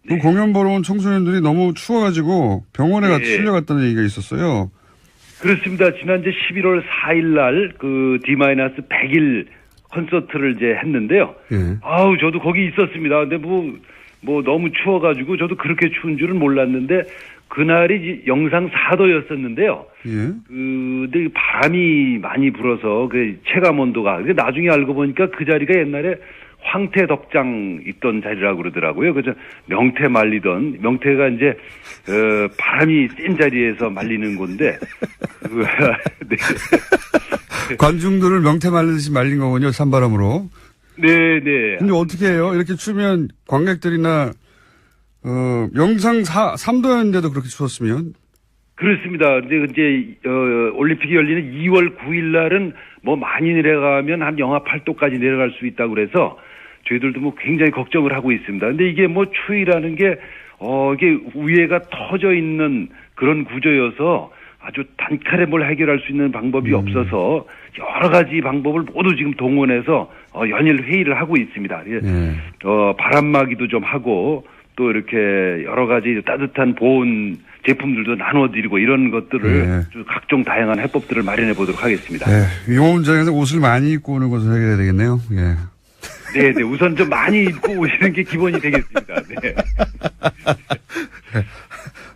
그 공연 보러 온 청소년들이 너무 추워가지고 병원에 네. 실려갔다는 얘기가 있었어요. 그렇습니다. 지난 이제 11월 4일 날 그 D-100일 콘서트를 이제 했는데요. 예. 아우, 저도 거기 있었습니다. 근데 뭐 너무 추워가지고 저도 그렇게 추운 줄은 몰랐는데 그날이 영상 4도였었는데요. 예. 근데 바람이 많이 불어서 그 체감 온도가 근데 나중에 알고 보니까 그 자리가 옛날에 황태 덕장 있던 자리라고 그러더라고요. 그래서 명태가 이제 바람이 센 자리에서 말리는 건데 네. 관중들을 명태 말리듯이 말린 거군요. 산바람으로. 네. 근데 어떻게 해요? 이렇게 추우면 관객들이나 영상 3도였는데도 그렇게 추웠으면? 그렇습니다. 근데 이제 올림픽이 열리는 2월 9일 날은 뭐 많이 내려가면 한 영하 8도까지 내려갈 수 있다고 그래서 저희들도 뭐 굉장히 걱정을 하고 있습니다. 근데 이게 뭐 추위라는 게 이게 위에가 터져 있는 그런 구조여서 아주 단칼에 뭘 해결할 수 있는 방법이 없어서 여러 가지 방법을 모두 지금 동원해서 연일 회의를 하고 있습니다. 바람막이도 좀 하고 또 이렇게 여러 가지 따뜻한 보온 제품들도 나눠드리고 이런 것들을 각종 다양한 해법들을 마련해 보도록 하겠습니다. 네. 용원장에서 옷을 많이 입고 오는 것을 해결해야 되겠네요. 예. 네. 우선 좀 많이 입고 오시는 게 기본이 되겠습니다. 네.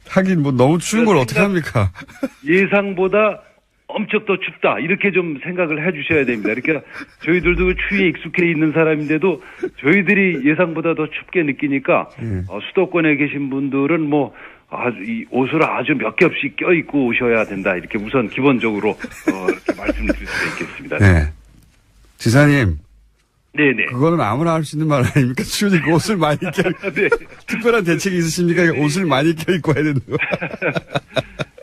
하긴 뭐 너무 추운 걸 어떻게 합니까? 예상보다 엄청 더 춥다 이렇게 좀 생각을 해주셔야 됩니다. 그러니까 저희들도 추위에 익숙해 있는 사람인데도 저희들이 예상보다 더 춥게 느끼니까 수도권에 계신 분들은 뭐 이 옷을 아주 몇 겹씩 껴입고 오셔야 된다 이렇게 우선 기본적으로 이렇게 말씀을 드릴 수가 있겠습니다. 네. 지사님. 네네. 그거는 아무나 할 수 있는 말 아닙니까? 추우니까 옷을 많이 껴. 네. 특별한 대책이 있으십니까? 옷을 많이 껴입고 해야 되는 거.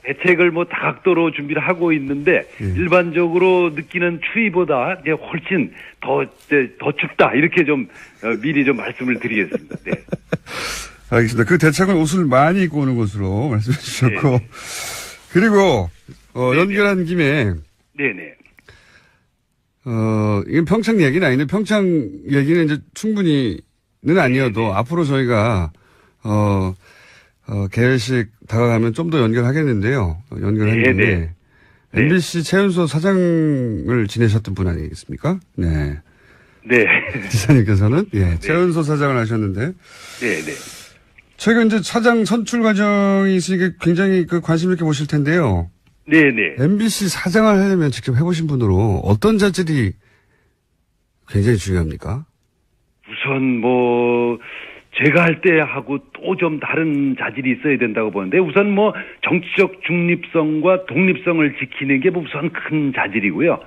대책을 뭐 다각도로 준비를 하고 있는데 일반적으로 느끼는 추위보다 이제 훨씬 더 춥다 이렇게 좀 미리 좀 말씀을 드리겠습니다. 네. 알겠습니다. 그 대책은 옷을 많이 입고 오는 것으로 말씀해 주셨고. 그리고 연결한 김에 네네. 이건 평창 얘기는 아닌데 평창 얘기는 이제 충분히는 아니어도 앞으로 저희가 개회식 다가가면 좀 더 연결하겠는데요. 연결했는데 MBC 최연소 사장을 지내셨던 분 아니겠습니까? 네. 네. 지사님께서는 최연소 사장을 하셨는데 네네. 최근 이제 사장 선출 과정이 있으니까 굉장히 관심 있게 보실 텐데요. 네네. MBC 사장을 하려면 직접 해보신 분으로 어떤 자질이 굉장히 중요합니까? 우선 제가 할 때 하고 또 좀 다른 자질이 있어야 된다고 보는데 우선 정치적 중립성과 독립성을 지키는 게 우선 큰 자질이고요.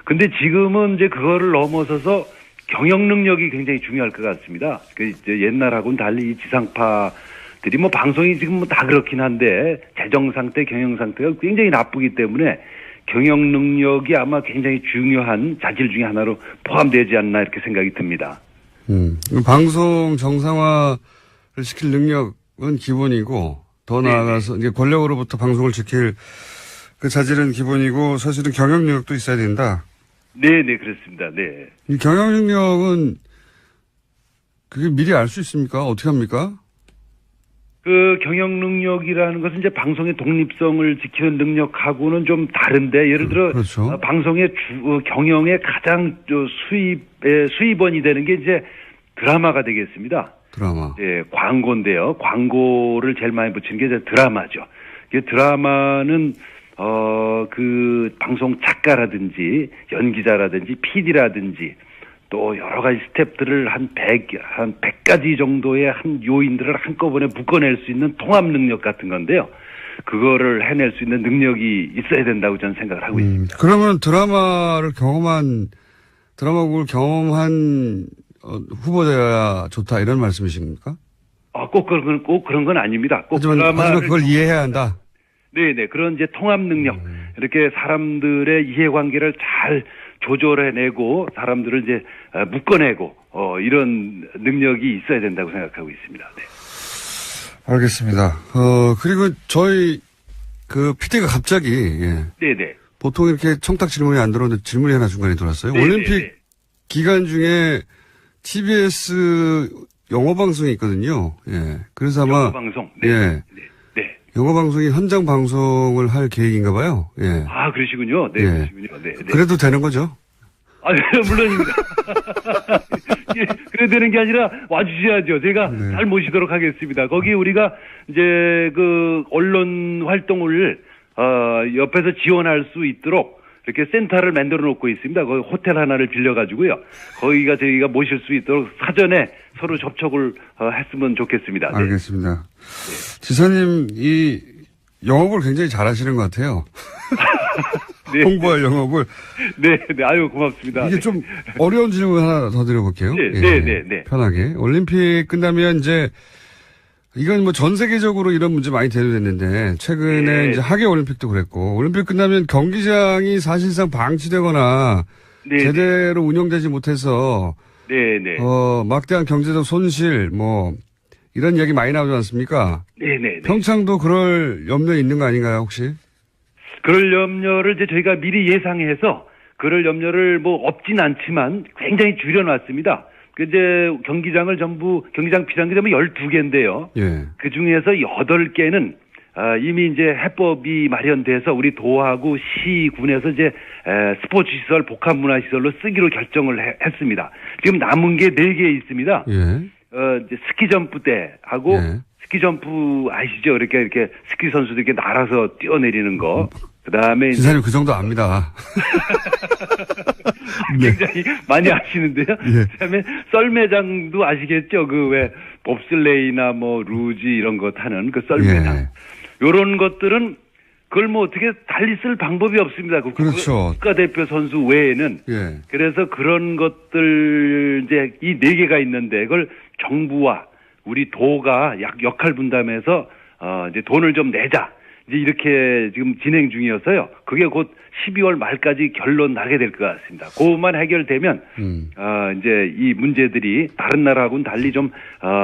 근데 지금은 이제 그거를 넘어서서 경영 능력이 굉장히 중요할 것 같습니다. 이제 옛날하고는 달리 이 지상파들이 방송이 지금 다 그렇긴 한데 재정 상태, 경영 상태가 굉장히 나쁘기 때문에 경영 능력이 아마 굉장히 중요한 자질 중에 하나로 포함되지 않나 이렇게 생각이 듭니다. 방송 정상화를 시킬 능력은 기본이고 더 나아가서 이제 권력으로부터 방송을 지킬 그 자질은 기본이고 사실은 경영 능력도 있어야 된다. 네, 그렇습니다. 네. 이 경영 능력은 그게 미리 알 수 있습니까? 어떻게 합니까? 그 경영 능력이라는 것은 이제 방송의 독립성을 지키는 능력하고는 좀 다른데 예를 들어 그렇죠. 방송의 경영의 가장 수입원이 되는 게 이제 드라마가 되겠습니다. 드라마. 예, 광고인데요. 광고를 제일 많이 붙이는 게 이제 드라마죠. 이 드라마는 그 방송 작가라든지 연기자라든지 PD라든지 또 여러 가지 스텝들을 한 100가지 정도의 한 요인들을 한꺼번에 묶어낼 수 있는 통합 능력 같은 건데요. 그거를 해낼 수 있는 능력이 있어야 된다고 저는 생각을 하고 있습니다. 그러면 드라마국을 경험한 후보자야 좋다 이런 말씀이십니까? 꼭 그런 건 아닙니다. 꼭 하지만 그걸 이해해야 한다. 네네. 그런 이제 통합 능력. 이렇게 사람들의 이해관계를 잘 조절해내고 사람들을 이제 묶어내고 이런 능력이 있어야 된다고 생각하고 있습니다. 네. 알겠습니다. 그리고 저희 그 PD가 갑자기 네네. 보통 이렇게 청탁 질문이 안 들어오는데 질문이 하나 중간에 들어왔어요. 네네네. 올림픽 기간 중에 TBS 영어 방송이 있거든요. 예. 그래서 아마 영어 방송. 네. 예. 네. 영어 방송이 현장 방송을 할 계획인가 봐요. 예. 아, 그러시군요. 네, 예. 그러시군요. 네. 그래도 되는 거죠? 아, 네, 물론입니다. 예, 그래 되는 게 아니라 와주셔야죠. 제가 잘 모시도록 하겠습니다. 거기 우리가 이제 그 언론 활동을 옆에서 지원할 수 있도록 이렇게 센터를 만들어 놓고 있습니다. 거기 호텔 하나를 빌려가지고요. 거기가 저희가 모실 수 있도록 사전에 서로 접촉을 했으면 좋겠습니다. 네. 알겠습니다. 네. 지사님 이 영업을 굉장히 잘하시는 것 같아요. 네. 홍보할 영업을. 네, 아유 고맙습니다. 이게 좀 어려운 질문 하나 더 드려볼게요. 네. 편하게. 올림픽 끝나면 이제 이건 전 세계적으로 이런 문제 많이 대두됐는데 최근에 이제 하계 올림픽도 그랬고 올림픽 끝나면 경기장이 사실상 방치되거나 제대로 운영되지 못해서 막대한 경제적 손실 이런 이야기 많이 나오지 않습니까? 네. 평창도 그럴 염려에 있는 거 아닌가요, 혹시? 그럴 염려를 이제 저희가 미리 예상해서 그럴 염려를 없진 않지만 굉장히 줄여놨습니다. 이제 경기장 비상기점은 12개인데요. 예. 그 중에서 8개는 이미 이제 해법이 마련돼서 우리 도하고 시군에서 이제 스포츠 시설, 복합 문화 시설로 쓰기로 결정을 했습니다. 지금 남은 게 4개 있습니다. 예. 이제 스키 점프 때 하고 스키 점프 아시죠? 이렇게 스키 선수들 이렇게 날아서 뛰어내리는 거. 그다음에 지사님 그 정도 압니다. 굉장히 많이 아시는데요. 그다음에 썰매장도 아시겠죠? 그 왜 봅슬레이나 루지 이런 거 타는 그 썰매장. 요런 것들은 그걸 어떻게 달리 쓸 방법이 없습니다. 그렇죠. 국가대표 선수 외에는. 그래서 그런 것들 이제 이 4개가 있는데 그걸 정부와 우리 도가 역할 분담해서 이제 돈을 좀 내자. 이제 이렇게 지금 진행 중이어서요. 그게 곧 12월 말까지 결론 나게 될 것 같습니다. 그것만 해결되면 이제 이 문제들이 다른 나라하고는 달리 좀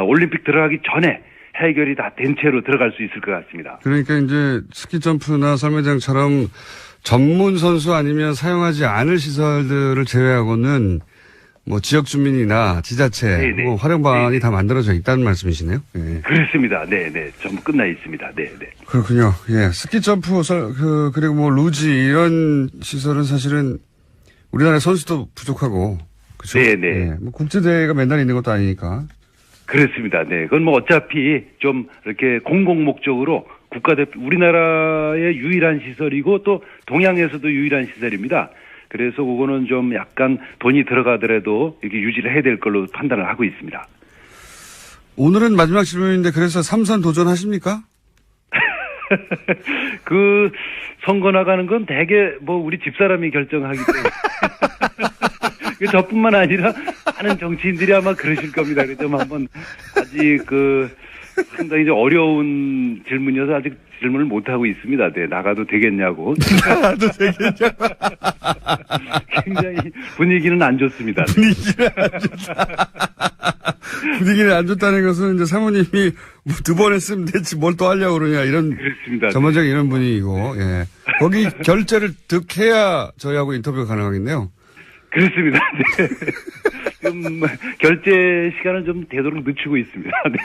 올림픽 들어가기 전에 해결이 다 된 채로 들어갈 수 있을 것 같습니다. 그러니까 이제 스키 점프나 썰매장처럼 전문 선수 아니면 사용하지 않을 시설들을 제외하고는 지역 주민이나 지자체 활용 방안이 다 만들어져 있다는 말씀이시네요. 네. 그렇습니다. 네. 전부 끝나 있습니다. 네. 그렇군요. 예. 스키 점프, 그리고 루지 이런 시설은 사실은 우리나라 선수도 부족하고, 그렇죠? 네. 국제대회가 맨날 있는 것도 아니니까. 그렇습니다. 네. 그건 어차피 좀 이렇게 공공 목적으로 국가대표 우리나라의 유일한 시설이고 또 동양에서도 유일한 시설입니다. 그래서 그거는 좀 약간 돈이 들어가더라도 이렇게 유지를 해야 될 걸로 판단을 하고 있습니다. 오늘은 마지막 질문인데 그래서 3선 도전하십니까? 그 선거 나가는 건 대개 뭐 우리 집사람이 결정하기 때문에 저뿐만 아니라 많은 정치인들이 아마 그러실 겁니다. 그래서 좀 한번 아직 상당히 좀 어려운 질문이어서 아직 질문을 못 하고 있습니다. 네, 나가도 되겠냐고. 나도 되겠냐고. 굉장히 분위기는 안 좋습니다. 분위기는 안 좋다는 것은 이제 사모님이 두 번 했으면 됐지 뭘 또 하려고 그러냐 이런. 그렇습니다. 전반적인 이런 분위기고, 예. 거기 결제를 득해야 저희하고 인터뷰가 가능하겠네요. 그렇습니다. 네. 좀 결제 시간을 좀 되도록 늦추고 있습니다. 네.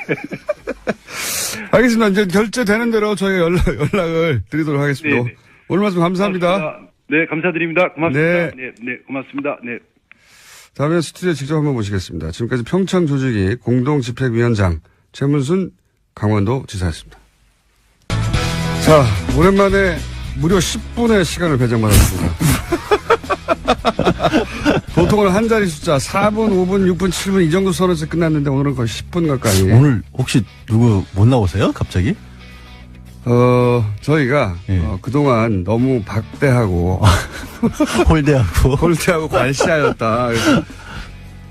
알겠습니다. 이제 결제되는 대로 저희가 연락을 드리도록 하겠습니다. 네네. 오늘 말씀 감사합니다. 고맙습니다. 네, 감사드립니다. 고맙습니다. 네. 네, 고맙습니다. 네. 다음에 스튜디오에 직접 한번 모시겠습니다. 지금까지 평창조직위 공동집행위원장 최문순 강원도 지사였습니다. 자, 오랜만에 무려 10분의 시간을 배정받았습니다. 보통은 한 자리 숫자 4분, 5분, 6분, 7분 이 정도 선에서 끝났는데 오늘은 거의 10분 가까이. 오늘 혹시 누구 못 나오세요? 갑자기? 저희가 예. 그동안 너무 박대하고 홀대하고. 홀대하고 관시하였다. 그래서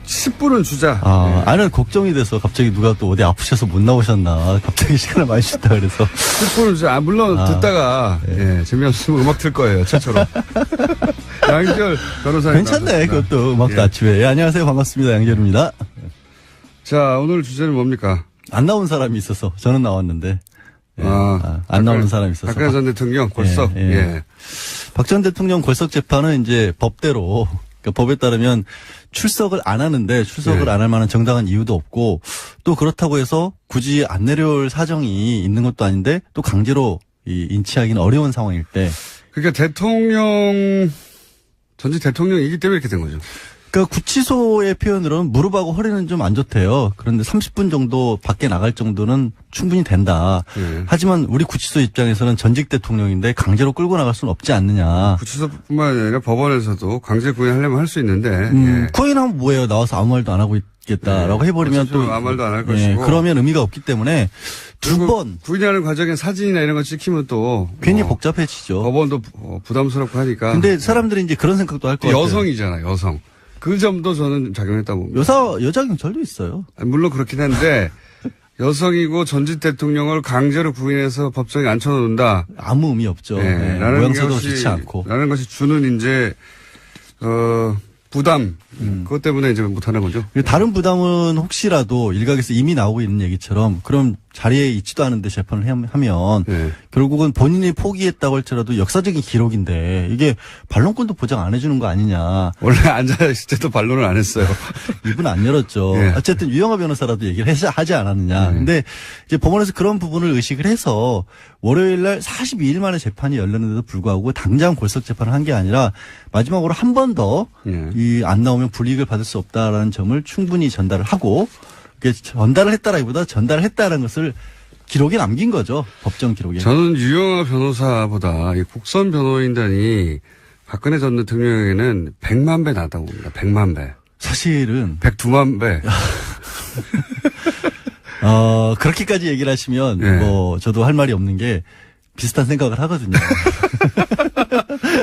10분은 주자. 아는 걱정이 돼서 갑자기 누가 또 어디 아프셔서 못 나오셨나. 갑자기 시간을 많이 주셨다 그래서. 10분은 주자. 물론 듣다가 재미없으면 음악 틀 거예요. 최초로. 양지열 변호사님. 괜찮네. 나왔습니다. 그것도 음악도 아침에. 안녕하세요. 반갑습니다. 양재루입니다. 자, 오늘 주제는 뭡니까? 안 나온 사람이 있어서 저는 나왔는데. 안 나오는 사람이 있어서. 박근혜 전 대통령 골석. 예. 박 전 대통령 골석 재판은 이제 법대로, 그러니까 법에 따르면 출석을 안 하는데 출석을 안 할 만한 정당한 이유도 없고 또 그렇다고 해서 굳이 안 내려올 사정이 있는 것도 아닌데 또 강제로 인치하기는 어려운 상황일 때. 그러니까 전직 대통령이기 때문에 이렇게 된 거죠. 그러니까 구치소의 표현으로는 무릎하고 허리는 좀 안 좋대요. 그런데 30분 정도 밖에 나갈 정도는 충분히 된다. 하지만 우리 구치소 입장에서는 전직 대통령인데 강제로 끌고 나갈 수는 없지 않느냐. 구치소뿐만 아니라 법원에서도 강제 구인하려면 할 수 있는데. 구인하면 뭐예요? 나와서 아무 말도 안 하고 있겠다라고 해버리면 또 아무 말도 안 할 것이고. 그러면 의미가 없기 때문에 두 번 구인하는 과정에 사진이나 이런 거 찍히면 또 괜히 복잡해지죠. 법원도 부담스럽고 하니까. 근데 사람들이 이제 그런 생각도 할 것 같아요. 여성이잖아요, 여성. 그 점도 저는 작용했다고 봅니다. 여자 경찰도 있어요. 물론 그렇긴 한데 여성이고 전직 대통령을 강제로 구인해서 법정에 앉혀놓는다. 아무 의미 없죠. 모양새도 좋지 않고. 라는 것이 주는 이제 부담. 그것 때문에 이제 못하는 거죠. 다른 부담은 혹시라도 일각에서 이미 나오고 있는 얘기처럼 그럼 자리에 있지도 않은데 재판을 하면 결국은 본인이 포기했다고 할지라도 역사적인 기록인데 이게 반론권도 보장 안 해주는 거 아니냐. 원래 앉아있을 때도 반론을 안 했어요. 입은 안 열었죠. 어쨌든 유영하 변호사라도 얘기를 하지 않았느냐. 근데 이제 법원에서 그런 부분을 의식을 해서 월요일 날 42일 만에 재판이 열렸는데도 불구하고 당장 골석 재판을 한 게 아니라 마지막으로 한 번 더 안 나오면 불이익을 받을 수 없다라는 점을 충분히 전달을 하고 전달을 했다라기보다 전달을 했다라는 것을 기록에 남긴 거죠. 법정 기록에. 저는 유영하 변호사보다 이 국선 변호인단이 박근혜 전 대통령에게는 100만 배 낫다고 봅니다. 100만 배. 사실은 102만 배. 그렇게까지 얘기를 하시면 뭐 저도 할 말이 없는 게 비슷한 생각을 하거든요.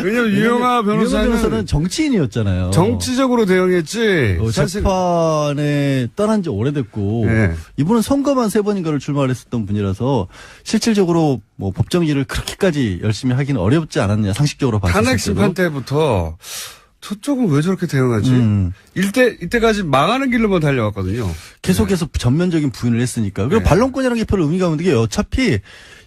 왜냐면 유영하 변호사는 정치인이었잖아요. 정치적으로 대응했지. 재판에 떠난 지 오래됐고 이분은 선거만 3번인가를 출마를 했었던 분이라서 실질적으로 뭐 법정 일을 그렇게까지 열심히 하기는 어렵지 않았느냐 상식적으로 봤을 때. 탄핵 심판 때부터 저쪽은 왜 저렇게 대응하지? 이때까지 망하는 길로만 달려왔거든요. 계속해서 전면적인 부인을 했으니까. 그리고 반론권이라는 게 별로 의미가 없는 게 어차피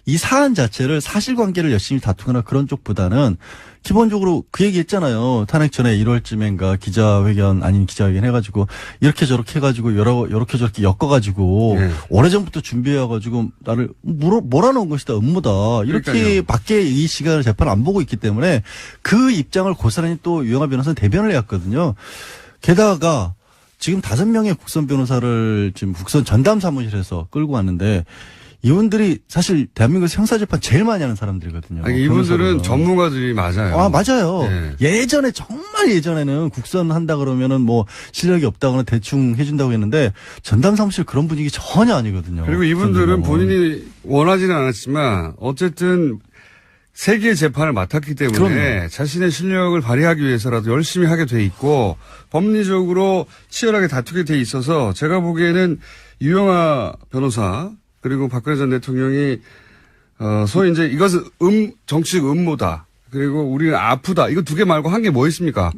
이 사안 자체를 사실관계를 열심히 다투거나 그런 쪽보다는 기본적으로 그 얘기 했잖아요. 탄핵 전에 1월쯤인가 기자회견 아닌 기자회견 해가지고 이렇게 저렇게 해가지고 이렇게 저렇게 엮어가지고 오래전부터 준비해가지고 나를 몰아놓은 것이다 음모다 이렇게 그러니까요. 밖에 이 시간을 재판을 안 보고 있기 때문에 그 입장을 고스란히 또 유영하 변호사는 대변을 해왔거든요. 게다가 지금 5명의 국선 변호사를 지금 국선 전담 사무실에서 끌고 왔는데 이분들이 사실 대한민국에서 형사재판 제일 많이 하는 사람들이거든요. 아니, 이분들은 변호사로는. 전문가들이 맞아요. 아, 맞아요. 네. 예전에, 정말 예전에는 국선 한다 그러면은 뭐 실력이 없다거나 대충 해준다고 했는데 전담 사무실 그런 분위기 전혀 아니거든요. 그리고 이분들은 본인이 원하지는 않았지만 어쨌든 세계의 재판을 맡았기 때문에 그럼요. 자신의 실력을 발휘하기 위해서라도 열심히 하게 돼 있고 법리적으로 치열하게 다투게 돼 있어서 제가 보기에는 유영하 변호사 그리고 박근혜 전 대통령이 소위 이제 이것은 정치적 음모다. 그리고 우리는 아프다. 이거 두 개 말고 한 게 뭐 있습니까?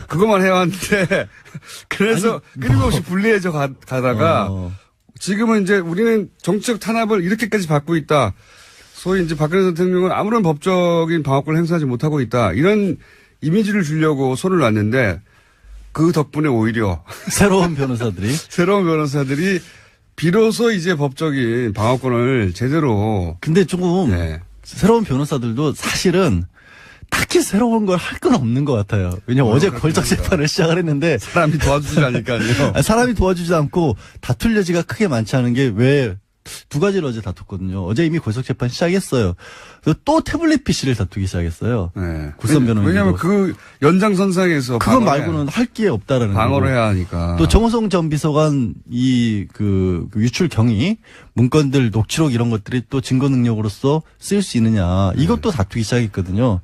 그것만 해왔는데 그래서 끊임없이 불리해져 가다가 지금은 이제 우리는 정치적 탄압을 이렇게까지 받고 있다. 소위 이제 박근혜 전 대통령은 아무런 법적인 방어권을 행사하지 못하고 있다. 이런 이미지를 주려고 손을 놨는데 그 덕분에 오히려 새로운 변호사들이 새로운 변호사들이 비로소 이제 법적인 방어권을 제대로. 근데 조금 네. 새로운 변호사들도 사실은 딱히 새로운 걸 할 건 없는 것 같아요. 왜냐면 어제 걸작 재판을 시작을 했는데 사람이 도와주지 않으니까요. 사람이 도와주지 않고 다툴 여지가 크게 많지 않은 게 왜 두 가지를 어제 다퉜거든요. 어제 이미 걸작 재판 시작했어요. 그리고 또 태블릿 PC를 다투기 시작했어요. 네. 국선 변호인. 왜냐하면 그 연장선상에서 그거 말고는 할 게 없다라는 방어를 거고. 해야 하니까. 또 정호성 전 비서관 그 유출 경위 문건들 녹취록 이런 것들이 또 증거 능력으로서 쓰일 수 있느냐 이것도 다투기 시작했거든요.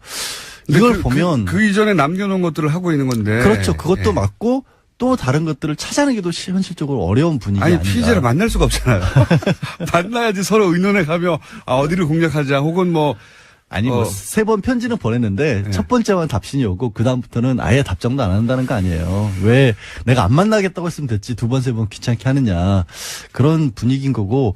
이걸 보면 그 이전에 남겨놓은 것들을 하고 있는 건데. 그렇죠. 그것도 예. 맞고 또 다른 것들을 찾아내기도 현실적으로 어려운 분위기 아니 아닌가. 피의자를 만날 수가 없잖아요. 만나야지 서로 의논해 가며 어디를 공략하자 혹은 뭐 아니 뭐 세 번 편지는 보냈는데 네. 첫 번째만 답신이 오고 그 다음부터는 아예 답장도 안 한다는 거 아니에요. 왜 내가 안 만나겠다고 했으면 됐지 두 번 세 번 귀찮게 하느냐 그런 분위기인 거고.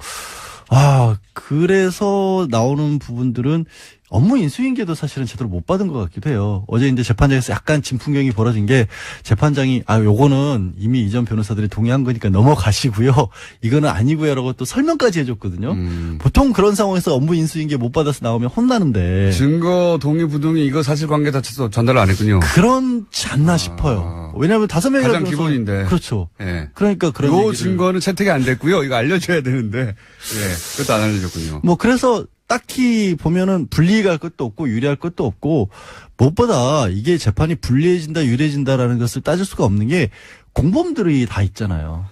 그래서 나오는 부분들은 업무 인수인계도 사실은 제대로 못 받은 것 같기도 해요. 어제 이제 재판장에서 약간 진풍경이 벌어진 게 재판장이 요거는 이미 이전 변호사들이 동의한 거니까 넘어가시고요. 이거는 아니고요라고 또 설명까지 해줬거든요. 보통 그런 상황에서 업무 인수인계 못 받아서 나오면 혼나는데 증거 동의 부동의 이거 사실관계 자체도 전달을 안 했군요. 그렇지 않나 싶어요. 왜냐하면 5명이라도 가장 기본인데. 그렇죠. 예. 그러니까 그런 요 얘기를. 증거는 채택이 안 됐고요. 이거 알려줘야 되는데 예, 그것도 안 알려줬군요. 뭐 그래서 딱히 보면은 불리할 것도 없고 유리할 것도 없고 무엇보다 이게 재판이 불리해진다 유리해진다라는 것을 따질 수가 없는 게 공범들이 다 있잖아요.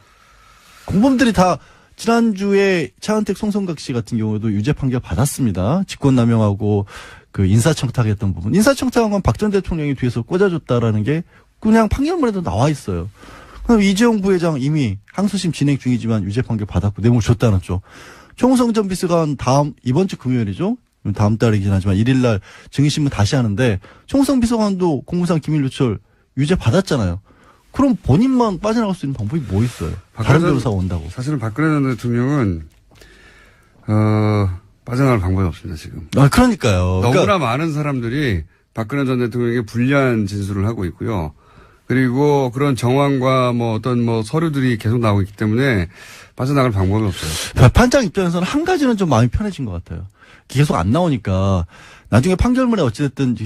공범들이 다 지난주에 차은택 송성각 씨 같은 경우도 유죄 판결 받았습니다. 직권남용하고 그 인사청탁했던 부분. 인사청탁한 건 박 전 대통령이 뒤에서 꽂아줬다라는 게 그냥 판결문에도 나와 있어요. 그럼 이재용 부회장 이미 항소심 진행 중이지만 유죄 판결 받았고 뇌물 줬다는 쪽. 총성 전 비서관 이번 주 금요일이죠? 다음 달이긴 하지만 1일날 증인신문 다시 하는데 총성 비서관도 공무상 기밀 누출 유죄 받았잖아요. 그럼 본인만 빠져나갈 수 있는 방법이 뭐 있어요? 다른 변호사가 온다고. 사실은 박근혜 전 대통령은 빠져나갈 방법이 없습니다 지금. 그러니까요. 너무나 그러니까 많은 사람들이 박근혜 전 대통령에게 불리한 진술을 하고 있고요. 그리고 그런 정황과 뭐 어떤 뭐 서류들이 계속 나오고 있기 때문에 빠져나갈 방법이 없어요. 판장 입장에서는 한 가지는 좀 마음이 편해진 것 같아요. 계속 안 나오니까 나중에 판결문에 어찌됐든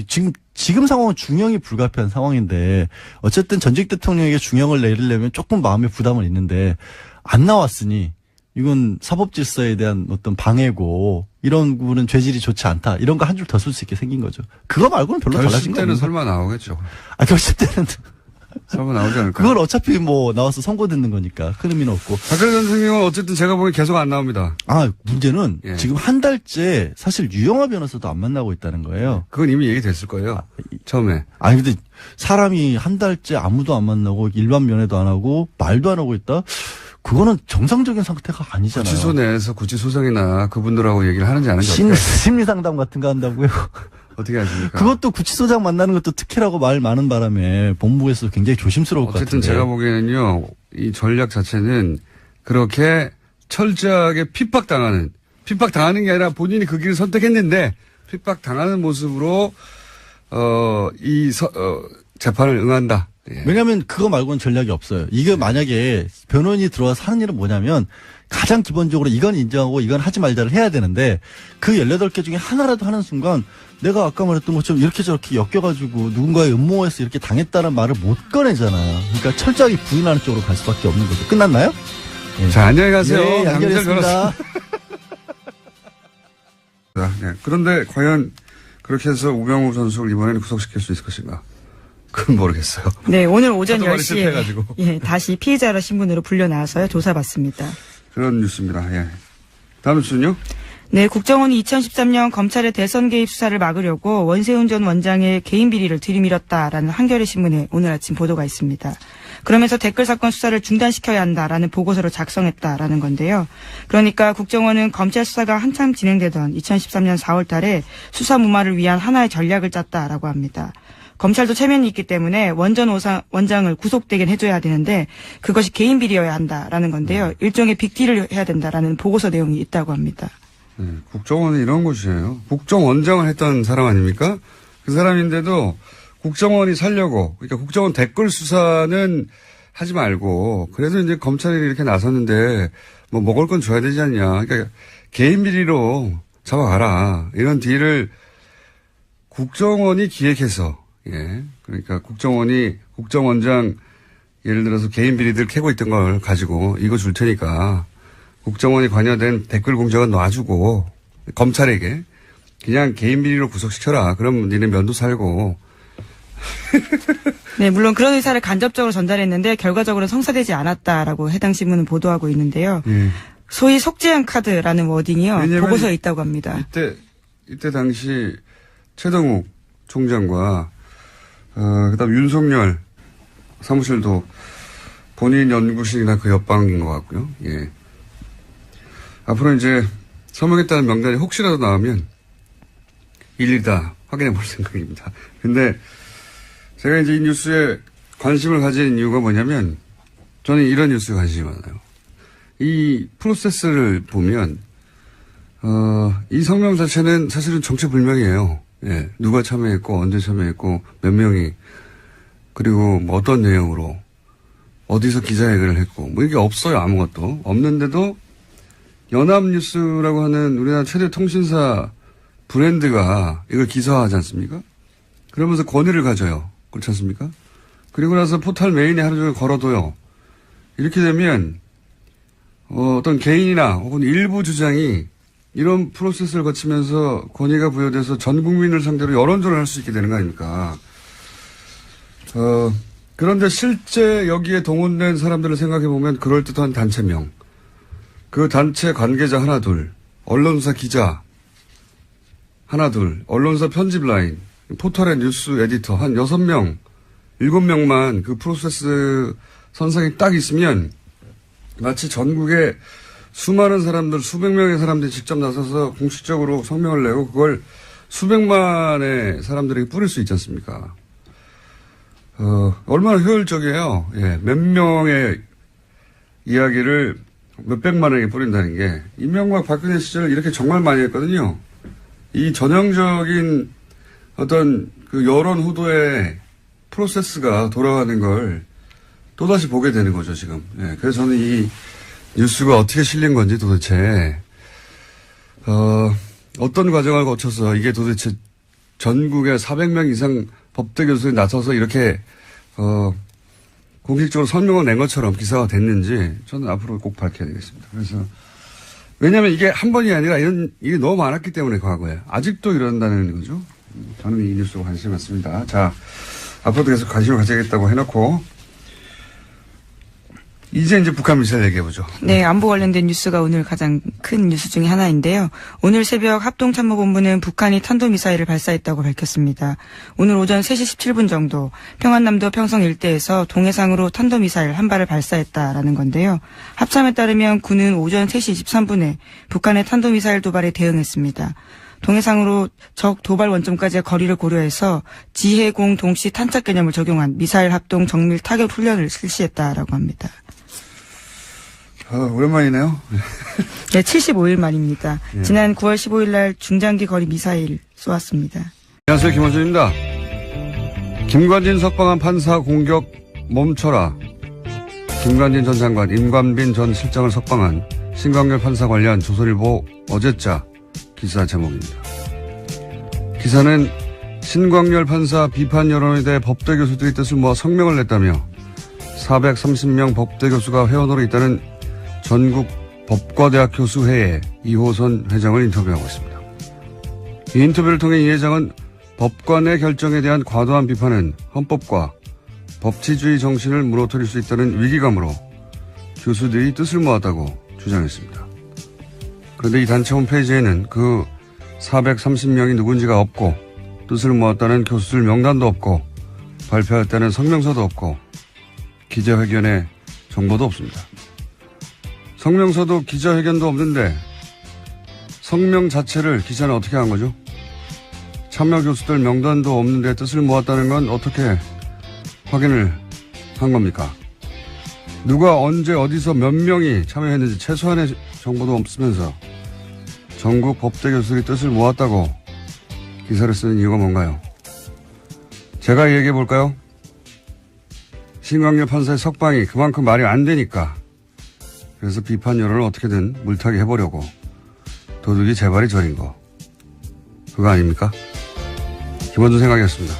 지금 상황은 중형이 불가피한 상황인데 어쨌든 전직 대통령에게 중형을 내리려면 조금 마음의 부담은 있는데 안 나왔으니 이건 사법질서에 대한 어떤 방해고 이런 부분은 죄질이 좋지 않다. 이런 거 한 줄 더 쓸 수 있게 생긴 거죠. 그거 말고는 별로 달라진 결심 거 때는 없는 설마 나오겠죠. 결심 때는 설마 나오지 않을까. 그건 어차피 뭐 나와서 선고 듣는 거니까 큰 의미는 없고. 박근혜 전 대통령은 어쨌든 제가 보기엔 계속 안 나옵니다. 문제는 예. 지금 한 달째 사실 유영하 변호사도 안 만나고 있다는 거예요. 그건 이미 얘기됐을 거예요. 처음에. 근데 사람이 한 달째 아무도 안 만나고 일반 면회도 안 하고 말도 안 하고 있다? 그거는 정상적인 상태가 아니잖아요. 구치소 내에서 구치소장이나 그분들하고 얘기를 하는지 안 하는지 어떻게 심리상담 같은 거 한다고요? 어떻게 하십니까? 그것도 구치소장 만나는 것도 특혜라고 말 많은 바람에 본부에서 굉장히 조심스러울 것 어쨌든 같은데. 제가 보기에는요, 이 전략 자체는 그렇게 철저하게 핍박당하는 게 아니라 본인이 그 길을 선택했는데 핍박당하는 모습으로 재판을 응한다. 예. 왜냐하면 그거 말고는 전략이 없어요. 이게 만약에 변호인이 들어와서 하는 일은 뭐냐면 가장 기본적으로 이건 인정하고 이건 하지 말자를 해야 되는데 그 18개 중에 하나라도 하는 순간 내가 아까 말했던 것처럼 이렇게 저렇게 엮여가지고 누군가의 음모에서 이렇게 당했다는 말을 못 꺼내잖아요. 그러니까 철저하게 부인하는 쪽으로 갈 수밖에 없는 거죠. 끝났나요? 자, 안녕히 가세요. 네, 양재열 변호사. 연결했습니다. 네. 그런데 과연 그렇게 해서 우병우 선수를 이번에는 구속시킬 수 있을 것인가? 그건 모르겠어요. 네, 오늘 오전 하도 많이 10시에 실패해가지고. 예, 다시 피의자로 신분으로 불려 나와서요 조사받습니다. 그런 뉴스입니다. 예. 다음 뉴스는요? 네, 국정원이 2013년 검찰의 대선 개입 수사를 막으려고 원세훈 전 원장의 개인 비리를 들이밀었다라는 한겨레 신문에 오늘 아침 보도가 있습니다. 그러면서 댓글 사건 수사를 중단시켜야 한다라는 보고서를 작성했다라는 건데요. 그러니까 국정원은 검찰 수사가 한참 진행되던 2013년 4월 달에 수사 무마를 위한 하나의 전략을 짰다라고 합니다. 검찰도 체면이 있기 때문에 원전 원장을 구속되긴 해줘야 되는데 그것이 개인 비리여야 한다라는 건데요. 일종의 빅딜을 해야 된다라는 보고서 내용이 있다고 합니다. 네, 국정원은 이런 곳이에요. 국정원장을 했던 사람 아닙니까? 그 사람인데도 국정원이 살려고, 그러니까 국정원 댓글 수사는 하지 말고, 그래도 이제 검찰이 이렇게 나섰는데, 뭐 먹을 건 줘야 되지 않냐. 그러니까 개인 비리로 잡아가라. 이런 딜을 국정원이 기획해서, 예. 그러니까 국정원장, 예를 들어서 개인 비리들 캐고 있던 걸 가지고 이거 줄 테니까 국정원이 관여된 댓글 공작은 놔주고 검찰에게 그냥 개인 비리로 구속시켜라. 그럼 니네 면도 살고. 네, 물론 그런 의사를 간접적으로 전달했는데 결과적으로 성사되지 않았다라고 해당 신문은 보도하고 있는데요. 소위 속죄한 카드라는 워딩이요. 보고서에 있다고 합니다. 이때 당시 최동욱 총장과 그다음 윤석열 사무실도 본인 연구실이나 그 옆방인 것 같고요. 예. 앞으로 이제 서명했다는 명단이 혹시라도 나오면 일일이 다 확인해 볼 생각입니다. 근데 제가 이제 이 뉴스에 관심을 가진 이유가 뭐냐면 저는 이런 뉴스에 관심이 많아요. 이 프로세스를 보면 이 성명 자체는 사실은 정체불명이에요. 예. 누가 참여했고 언제 참여했고 몇 명이 그리고 뭐 어떤 내용으로 어디서 기자회견을 했고 뭐 이게 없어요. 아무것도 없는데도 연합뉴스라고 하는 우리나라 최대 통신사 브랜드가 이걸 기사화하지 않습니까? 그러면서 권위를 가져요. 그렇지 않습니까? 그리고 나서 포털 메인에 하루 종일 걸어둬요. 이렇게 되면 어떤 개인이나 혹은 일부 주장이 이런 프로세스를 거치면서 권위가 부여돼서 전 국민을 상대로 여론조를 할 수 있게 되는 거 아닙니까? 그런데 실제 여기에 동원된 사람들을 생각해 보면 그럴듯한 단체명, 그 단체 관계자 하나 둘, 언론사 기자 하나 둘, 언론사 편집 라인, 포털의 뉴스 에디터 한 6명, 7명만 그 프로세스 선상에 딱 있으면 마치 전국에 수많은 사람들, 수백 명의 사람들이 직접 나서서 공식적으로 성명을 내고 그걸 수백만의 사람들에게 뿌릴 수 있지 않습니까? 얼마나 효율적이에요. 예, 몇 명의 이야기를 몇백만에게 뿌린다는 게 이명박 박근혜 시절 이렇게 정말 많이 했거든요. 이 전형적인 어떤 그 여론 후도의 프로세스가 돌아가는 걸 또다시 보게 되는 거죠, 지금. 예, 그래서 저는 이 뉴스가 어떻게 실린 건지 도대체, 어떤 과정을 거쳐서 이게 도대체 전국에 400명 이상 법대 교수들이 나서서 이렇게, 공식적으로 설명을 낸 것처럼 기사가 됐는지 저는 앞으로 꼭 밝혀야 되겠습니다. 그래서, 왜냐하면 이게 한 번이 아니라 이런 일이 너무 많았기 때문에 과거에. 아직도 이런다는 거죠. 저는 이 뉴스에 관심이 많습니다. 자, 앞으로도 계속 관심을 가지겠다고 해놓고, 이제 북한 미사일 얘기해보죠. 네, 안보 관련된 뉴스가 오늘 가장 큰 뉴스 중에 하나인데요. 오늘 새벽 합동참모본부는 북한이 탄도미사일을 발사했다고 밝혔습니다. 오늘 오전 3시 17분 정도 평안남도 평성 일대에서 동해상으로 탄도미사일 한 발을 발사했다라는 건데요. 합참에 따르면 군은 오전 3시 23분에 북한의 탄도미사일 도발에 대응했습니다. 동해상으로 적 도발 원점까지의 거리를 고려해서 지해공 동시 탄착 개념을 적용한 미사일 합동 정밀 타격 훈련을 실시했다라고 합니다. 오랜만이네요. 네, 75일 만입니다. 예. 지난 9월 15일 날 중장기 거리 미사일 쏘았습니다. 안녕하세요. 김원준입니다. 김관진 석방한 판사 공격 멈춰라. 김관진 전 장관, 임관빈 전 실장을 석방한 신광열 판사 관련 조선일보 어제자 기사 제목입니다. 기사는 신광열 판사 비판 여론에 대해 법대 교수들이 뜻을 모아 성명을 냈다며 430명 법대 교수가 회원으로 있다는 전국 법과대학 교수회의 이호선 회장을 인터뷰하고 있습니다. 이 인터뷰를 통해 이 회장은 법관의 결정에 대한 과도한 비판은 헌법과 법치주의 정신을 무너뜨릴 수 있다는 위기감으로 교수들이 뜻을 모았다고 주장했습니다. 그런데 이 단체 홈페이지에는 그 430명이 누군지가 없고 뜻을 모았다는 교수들 명단도 없고 발표했다는 성명서도 없고 기자회견의 정보도 없습니다. 성명서도 기자회견도 없는데 성명 자체를 기자는 어떻게 한 거죠? 참여 교수들 명단도 없는데 뜻을 모았다는 건 어떻게 확인을 한 겁니까? 누가 언제 어디서 몇 명이 참여했는지 최소한의 정보도 없으면서 전국 법대 교수들이 뜻을 모았다고 기사를 쓰는 이유가 뭔가요? 제가 얘기해 볼까요? 신광렬 판사의 석방이 그만큼 말이 안 되니까 그래서 비판 여론을 어떻게든 물타기 해보려고 도둑이 재발이 저린 거 그거 아닙니까? 김원준 생각이었습니다.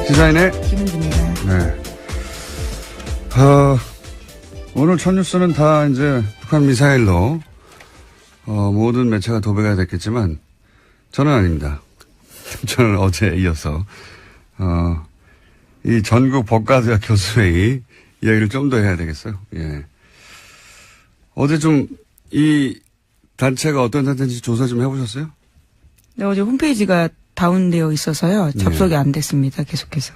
시사인의 김은주입니다. 네. 오늘 첫 뉴스는 다 이제 북한 미사일로 모든 매체가 도배가 됐겠지만 저는 아닙니다. 저는 어제 이어서 이 전국 법과대학 교수회의 이야기를 좀 더 해야 되겠어요. 예. 어제 좀 이 단체가 어떤 단체인지 조사 좀 해보셨어요? 네, 어제 홈페이지가 다운되어 있어서요. 접속이 안 됐습니다. 계속해서.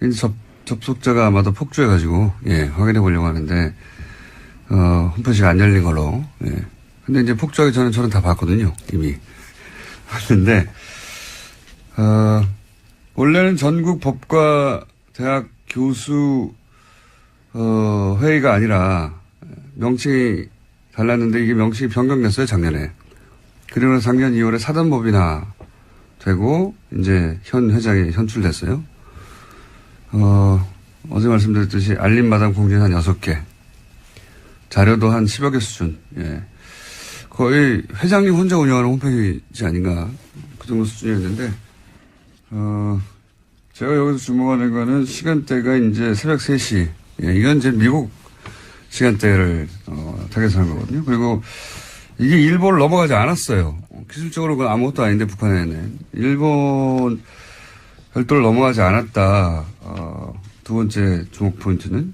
이제 접속자가 아마도 폭주해가지고, 예, 확인해 보려고 하는데, 홈페이지가 안 열린 걸로, 예. 근데 이제 폭주하기 전에 저는 다 봤거든요, 이미. 봤는데, 원래는 전국 법과 대학 교수, 회의가 아니라, 명칭이 달랐는데 이게 명칭이 변경됐어요, 작년에. 그리고 작년 2월에 사단법인화 되고, 이제 현 회장이 선출됐어요. 어제 말씀드렸듯이 알림마당 공지는 한 6개. 자료도 한 10여 개 수준. 예. 거의 회장님 혼자 운영하는 홈페이지 아닌가. 그 정도 수준이었는데, 제가 여기서 주목하는 거는 시간대가 이제 새벽 3시. 예, 이건 이제 미국 시간대를, 타겟한 거거든요. 그리고 이게 일본을 넘어가지 않았어요. 기술적으로 그건 아무것도 아닌데, 북한에는. 일본 별도를 넘어가지 않았다. 두 번째 주목 포인트는.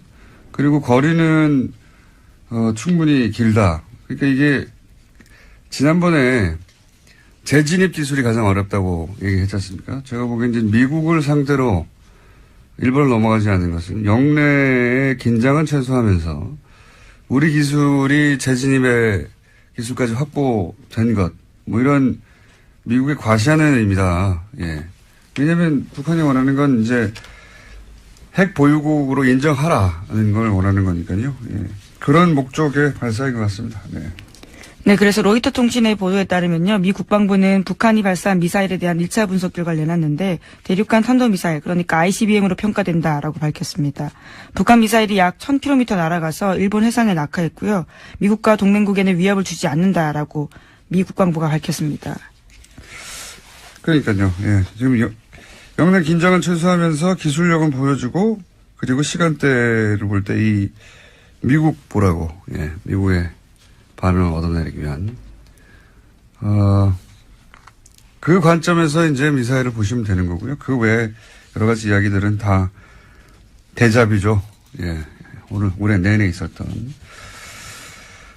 그리고 거리는, 충분히 길다. 그러니까 이게, 지난번에 재진입 기술이 가장 어렵다고 얘기했지 않습니까? 제가 보기엔 이제 미국을 상대로 일본을 넘어가지 않는 것은 영내의 긴장은 최소화하면서 우리 기술이 재진입의 기술까지 확보된 것, 뭐 이런 미국의 과시하는 의미다. 예. 왜냐면 북한이 원하는 건 이제 핵 보유국으로 인정하라는 걸 원하는 거니까요. 예. 그런 목적의 발사인 것 같습니다. 네. 네, 그래서 로이터 통신의 보도에 따르면요. 미 국방부는 북한이 발사한 미사일에 대한 1차 분석 결과를 내놨는데 대륙간 탄도미사일, 그러니까 ICBM으로 평가된다라고 밝혔습니다. 북한 미사일이 약 1000km 날아가서 일본 해상에 낙하했고요. 미국과 동맹국에는 위협을 주지 않는다라고 미 국방부가 밝혔습니다. 그러니까요. 예. 지금 영내 긴장은 최소화하면서 기술력은 보여주고 그리고 시간대를 볼 때 이 미국 보라고, 예. 미국의 반응을 얻어내기 위한, 그 관점에서 이제 미사일을 보시면 되는 거고요. 그 외에 여러 가지 이야기들은 다 대자뷰죠. 예. 올해 내내 있었던.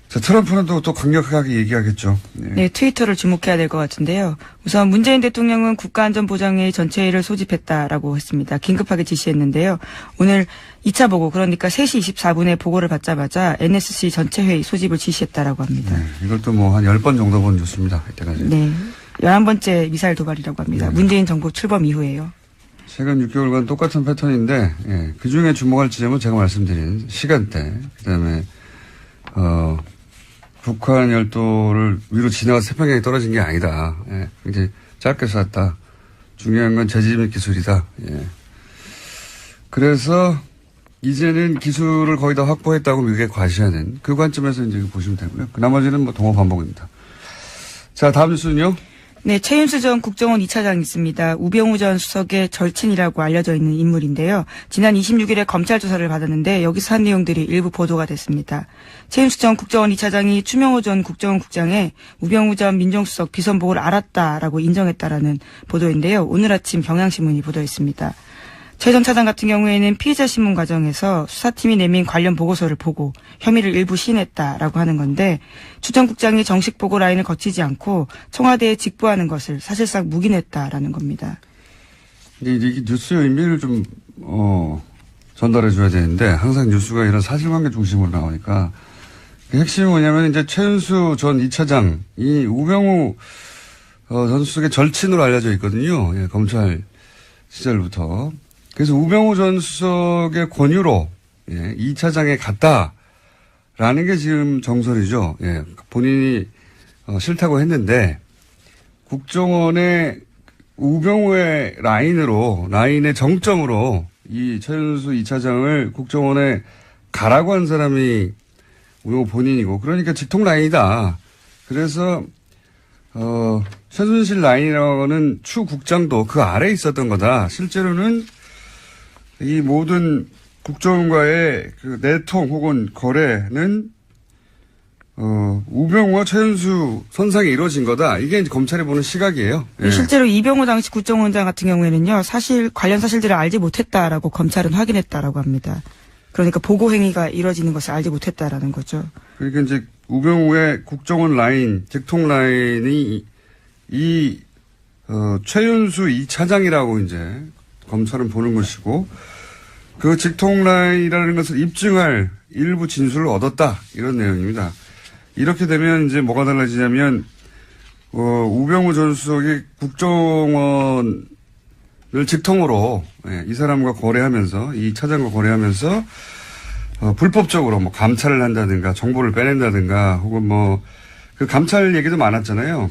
자, 트럼프는 또 강력하게 얘기하겠죠. 예. 네, 트위터를 주목해야 될 것 같은데요. 우선 문재인 대통령은 국가안전보장회의 전체회의를 소집했다라고 했습니다. 긴급하게 지시했는데요. 오늘 2차 보고, 그러니까 3시 24분에 보고를 받자마자 NSC 전체회의 소집을 지시했다라고 합니다. 네, 이것도 뭐 한 10번 정도 본 뉴스입니다. 이때까지. 네. 11번째 미사일 도발이라고 합니다. 네. 문재인 정부 출범 이후에요. 최근 6개월간 똑같은 패턴인데, 예, 그 중에 주목할 지점은 제가 말씀드린 시간대, 그 다음에, 북한 열도를 위로 지나가 태평양에 떨어진 게 아니다. 예, 굉장히 짧게 쐈다. 중요한 건 재진입 기술이다. 예. 그래서 이제는 기술을 거의 다 확보했다고 미국에 과시하는 그 관점에서 이제 보시면 되고요. 그 나머지는 뭐 동호 반복입니다. 자, 다음 뉴스는요? 네, 최윤수 전 국정원 2차장이 있습니다. 우병우 전 수석의 절친이라고 알려져 있는 인물인데요. 지난 26일에 검찰 조사를 받았는데 여기서 한 내용들이 일부 보도가 됐습니다. 최윤수 전 국정원 2차장이 추명호 전 국정원 국장의 우병우 전 민정수석 비선복을 알았다라고 인정했다라는 보도인데요. 오늘 아침 경향신문이 보도했습니다. 최 전 차장 같은 경우에는 피의자 신문 과정에서 수사팀이 내민 관련 보고서를 보고 혐의를 일부 시인했다라고 하는 건데 추 전 국장이 정식 보고 라인을 거치지 않고 청와대에 직보하는 것을 사실상 묵인했다라는 겁니다. 이게 뉴스의 의미를 좀 전달해 줘야 되는데 항상 뉴스가 이런 사실관계 중심으로 나오니까 핵심이 뭐냐면 이제 최윤수 전 2차장이 우병우 전 수석의 절친으로 알려져 있거든요. 예, 검찰 시절부터. 그래서 우병우 전 수석의 권유로 2차장에 갔다라는 게 지금 정설이죠. 예, 본인이 싫다고 했는데 국정원의 우병우의 라인의 정점으로 이 최윤수 2차장을 국정원에 가라고 한 사람이 우병우 본인이고 그러니까 직통 라인이다. 그래서 최순실 라인이라고는 추 국장도 그 아래에 있었던 거다. 실제로는 이 모든 국정원과의 그 내통 혹은 거래는 우병우와 최윤수 선상에 이루어진 거다. 이게 이제 검찰이 보는 시각이에요. 예. 실제로 이병우 당시 국정원장 같은 경우에는요, 관련 사실들을 알지 못했다라고 검찰은 확인했다라고 합니다. 그러니까 보고 행위가 이루어지는 것을 알지 못했다라는 거죠. 그러니까 이제 우병우의 국정원 라인, 직통 라인이 최윤수 2차장이라고 이제 검찰은 보는 것이고 그 직통 라인이라는 것을 입증할 일부 진술을 얻었다. 이런 내용입니다. 이렇게 되면 이제 뭐가 달라지냐면 우병우 전 수석이 국정원을 직통으로 이 사람과 거래하면서 이 차장과 거래하면서 불법적으로 뭐 감찰을 한다든가 정보를 빼낸다든가 혹은 뭐 그 감찰 얘기도 많았잖아요.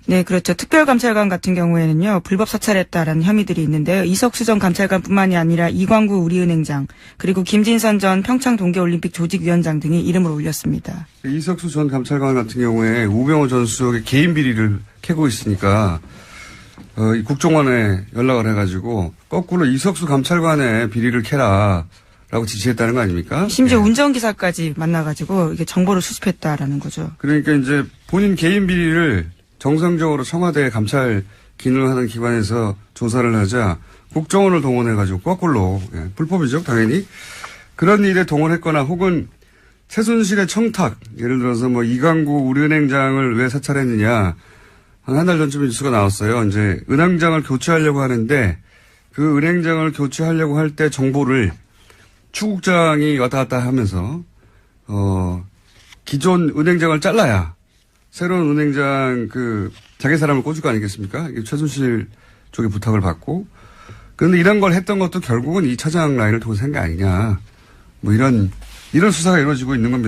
네, 그렇죠. 특별감찰관 같은 경우에는요, 불법 사찰했다라는 혐의들이 있는데요. 이석수 전 감찰관뿐만이 아니라 이광구 우리은행장, 그리고 김진선 전 평창 동계올림픽 조직위원장 등이 이름을 올렸습니다. 이석수 전 감찰관 같은 경우에 우병우 전 수석의 개인 비리를 캐고 있으니까, 이 국정원에 연락을 해가지고, 거꾸로 이석수 감찰관의 비리를 캐라. 라고 지시했다는 거 아닙니까? 심지어 운전기사까지 만나가지고, 이게 정보를 수집했다라는 거죠. 그러니까 이제 본인 개인 비리를 정상적으로 청와대 감찰 기능을 하는 기관에서 조사를 하자 국정원을 동원해가지고 거꾸로 불법이죠 당연히 그런 일에 동원했거나 혹은 최순실의 청탁 예를 들어서 뭐 이광구 우리은행장을 왜 사찰했느냐 한 달 전쯤에 뉴스가 나왔어요. 이제 은행장을 교체하려고 하는데 그 은행장을 교체하려고 할 때 정보를 추 국장이 왔다 갔다 하면서 기존 은행장을 잘라야 새로운 은행장 자기 사람을 꽂을 거 아니겠습니까? 최순실 쪽에 부탁을 받고. 그런데 이런 걸 했던 것도 결국은 이 차장 라인을 통해서 한 게 아니냐. 뭐 이런 수사가 이루어지고 있는 겁니다.